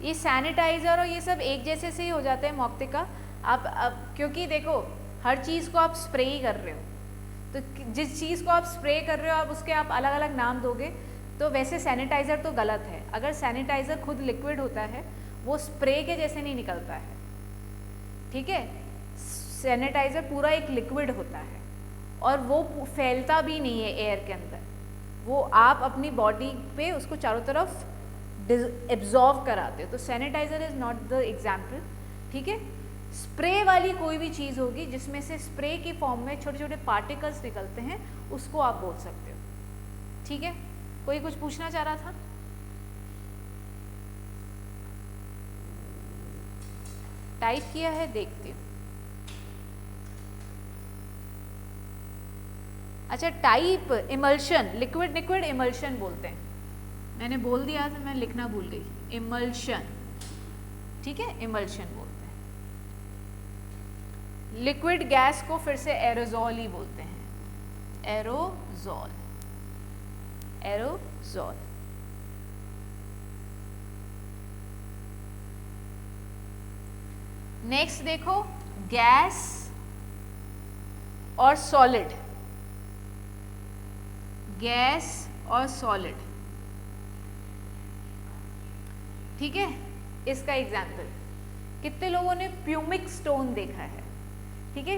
ये सैनिटाइज़र और ये सब एक जैसे से ही हो जाते हैं मौक्तिका। आप अब क्योंकि देखो हर चीज़ को आप स्प्रे ही कर रहे हो, तो जिस चीज़ को आप स्प्रे कर रहे हो आप उसके आप अलग अलग नाम दोगे, तो वैसे सैनिटाइज़र तो गलत है। अगर सैनिटाइज़र खुद लिक्विड होता है वो स्प्रे के जैसे नहीं निकलता है, ठीक है। सैनिटाइज़र पूरा एक लिक्विड होता है और वो फैलता भी नहीं है एयर के अंदर, वो आप अपनी बॉडी पे उसको चारों तरफ एब्जॉर्व कराते हो। तो sanitiser is not the example, ठीक है। स्प्रे वाली कोई भी चीज़ होगी जिसमें से स्प्रे की फॉर्म में छोटे छोटे पार्टिकल्स निकलते हैं, उसको आप बोल सकते हो, ठीक है। कोई कुछ पूछना चाह रहा था? टाइप किया है, देखती हूँ। अच्छा, type emulsion, liquid liquid emulsion बोलते हैं। मैंने बोल दिया था, मैं लिखना भूल गई, इमल्शन, ठीक है, इमल्शन बोलते हैं। लिक्विड गैस को फिर से एरोजॉल ही बोलते हैं, एरोजॉल, एरोजॉल। नेक्स्ट देखो, गैस और सॉलिड, गैस और सॉलिड, ठीक है। इसका एग्जाम्पल, कितने लोगों ने प्यूमिक स्टोन देखा है, ठीक है।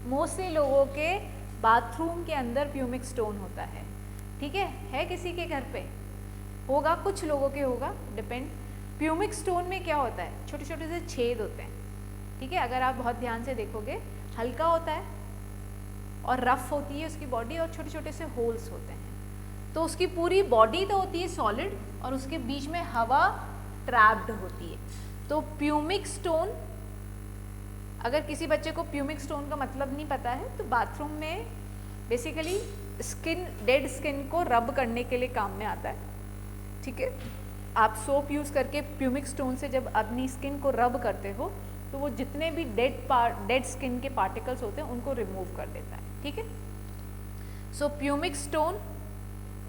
मोस्टली लोगों के बाथरूम के अंदर प्यूमिक स्टोन होता है, ठीक है किसी के घर पे होगा, कुछ लोगों के होगा, डिपेंड। प्यूमिक स्टोन में क्या होता है, छोटे छोटे से छेद होते हैं, ठीक है। अगर आप बहुत ध्यान से देखोगे, हल्का होता है और रफ होती है उसकी बॉडी, और छोटे छोटे से होल्स होते हैं। तो उसकी पूरी बॉडी तो होती है सॉलिड, और उसके बीच में हवा ट्रैप्ड होती है। तो प्यूमिक स्टोन, अगर किसी बच्चे को प्यूमिक स्टोन का मतलब नहीं पता है, तो बाथरूम में बेसिकली स्किन, डेड स्किन को रब करने के लिए काम में आता है, ठीक है। आप सोप यूज़ करके प्यूमिक स्टोन से जब अपनी स्किन को रब करते हो, तो वो जितने भी डेड स्किन के पार्टिकल्स होते हैं उनको रिमूव कर देता है, ठीक है। So pumice stone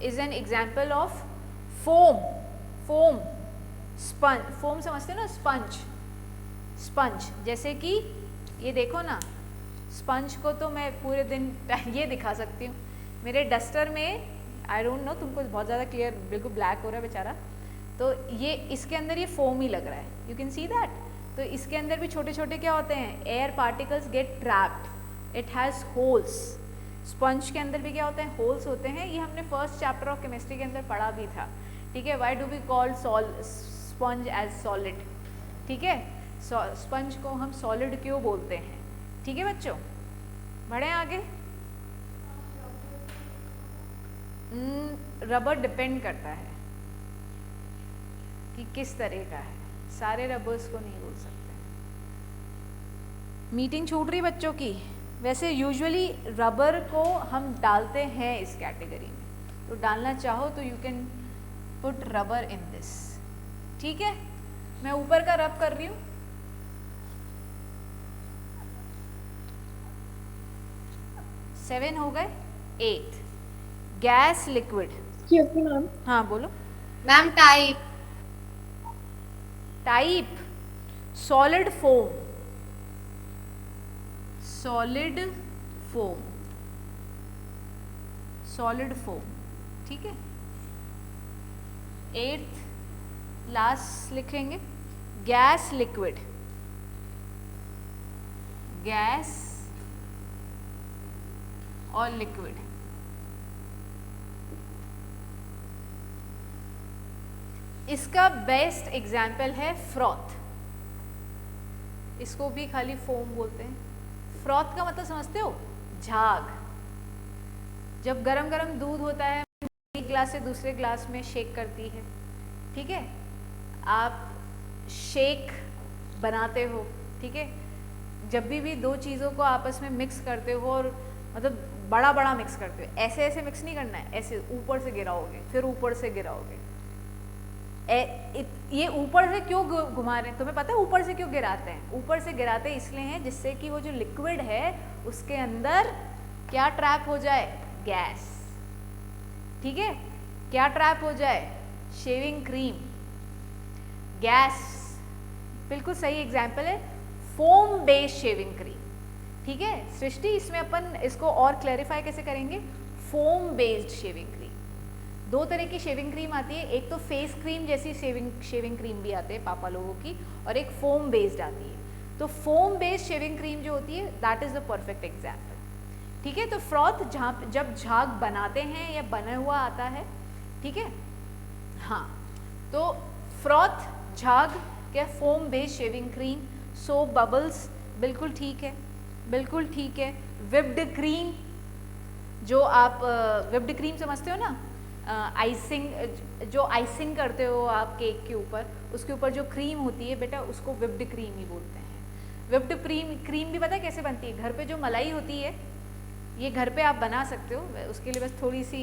is an example of foam, foam, sponge, foam समझते हो ना, स्पंज, स्पंज। जैसे कि ये देखो ना, स्पंज को तो मैं पूरे दिन ये दिखा सकती हूँ। मेरे डस्टर में, आई डोंट नो, तुमको बहुत ज़्यादा क्लियर, बिल्कुल ब्लैक हो रहा है बेचारा, तो ये इसके अंदर ये फोम ही लग रहा है, यू कैन सी दैट। तो इसके अंदर भी छोटे छोटे क्या होते हैं, air particles gate trapped, it has holes. Sponge के अंदर भी क्या होते हैं, होल्स होते हैं। ये हमने फर्स्ट चैप्टर ऑफ केमिस्ट्री के अंदर पढ़ा भी था, ठीक है। Why do we call sponge as solid, ठीक है। स्पंज को हम सॉलिड क्यों बोलते हैं, ठीक है बच्चों। बढ़े आगे। रबर डिपेंड करता है कि किस तरह का है, सारे रबर्स को नहीं बोल सकते। मीटिंग छूट रही बच्चों की। वैसे यूजुअली रबर को हम डालते हैं इस कैटेगरी में, तो डालना चाहो तो you can put rubber in this, ठीक है। मैं ऊपर का रब कर रही हूँ। सेवन हो गए, 8। गैस लिक्विड, मैम, हाँ बोलो ma'am type, type solid foam, solid foam, solid foam, ठीक है। 8th लास्ट लिखेंगे, गैस लिक्विड, गैस और लिक्विड। इसका बेस्ट एग्जाम्पल है फ्रॉथ, इसको भी खाली फोम बोलते हैं। फ्रॉथ का मतलब समझते हो, झाग। जब गरम गरम दूध होता है, एक ग्लास से दूसरे ग्लास में शेक करती है, ठीक है। आप शेक बनाते हो, ठीक है। जब भी दो चीज़ों को आपस में मिक्स करते हो, और मतलब बड़ा बड़ा मिक्स करते हो, ऐसे ऐसे मिक्स नहीं करना है, ऐसे ऊपर से गिराओगे, फिर ऊपर से गिराओगे। ये ऊपर से क्यों घुमा रहे हैं, तुम्हें पता है ऊपर से क्यों गिराते हैं? ऊपर से गिराते इसलिए हैं जिससे कि वो जो लिक्विड है उसके अंदर क्या ट्रैप हो जाए, गैस, ठीक है। क्या ट्रैप हो जाए, शेविंग क्रीम, गैस। बिल्कुल सही एग्जाम्पल है, फोम बेस्ड शेविंग क्रीम, ठीक है। सृष्टि, इसमें अपन इसको और क्लैरिफाई कैसे करेंगे, फोम बेस्ड शेविंग क्रीम। दो तरह की शेविंग क्रीम आती है, एक तो फेस क्रीम जैसी शेविंग क्रीम भी आती है पापा लोगों की, और एक फोम बेस्ड आती है। तो फोम बेस्ड शेविंग क्रीम जो होती है, that is the perfect example, ठीक है। तो फ्रॉथ जब झाग बनाते हैं या बना हुआ आता है, ठीक है, हाँ, तो फ्रॉथ, झाग क्या, foam based shaving cream, soap bubbles, बिल्कुल ठीक है, बिल्कुल ठीक है। विप्ड क्रीम, जो आप विप्ड क्रीम समझते हो ना, आइसिंग, जो आइसिंग करते हो आप केक के ऊपर, उसके ऊपर जो क्रीम होती है बेटा, उसको विप्ड क्रीम ही बोलते हैं। विप्ड क्रीम भी पता है कैसे बनती है, घर पे जो मलाई होती है, ये घर पे आप बना सकते हो, उसके लिए बस थोड़ी सी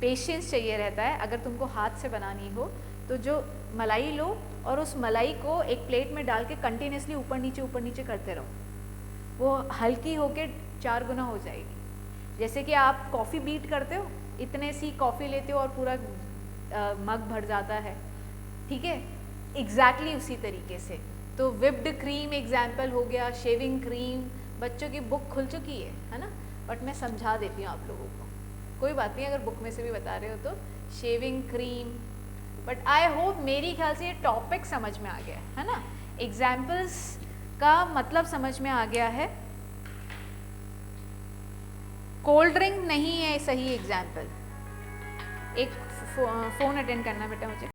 पेशेंस चाहिए रहता है। अगर तुमको हाथ से बनानी हो तो जो मलाई लो और उस मलाई को एक प्लेट में डाल के कंटिन्यूसली ऊपर नीचे करते रहो, वो हल्की होके 4 गुना हो जाएगी। जैसे कि आप कॉफ़ी बीट करते हो, इतने सी कॉफ़ी लेते हो और पूरा मग भर जाता है, ठीक है, एग्जैक्टली उसी तरीके से। तो विप्ड क्रीम एग्जाम्पल हो गया, शेविंग क्रीम, बच्चों की बुक खुल चुकी है ना, बट मैं समझा देती हूँ आप लोगों को, कोई बात नहीं अगर बुक में से भी बता रहे हो तो। Shaving cream, but I hope मेरी ख्याल से ये टॉपिक समझ में आ गया है ना, एग्जाम्पल्स का मतलब समझ में आ गया है। कोल्ड ड्रिंक नहीं है सही एग्जाम्पल। एक फ़ोन अटेंड करना बेटा मुझे।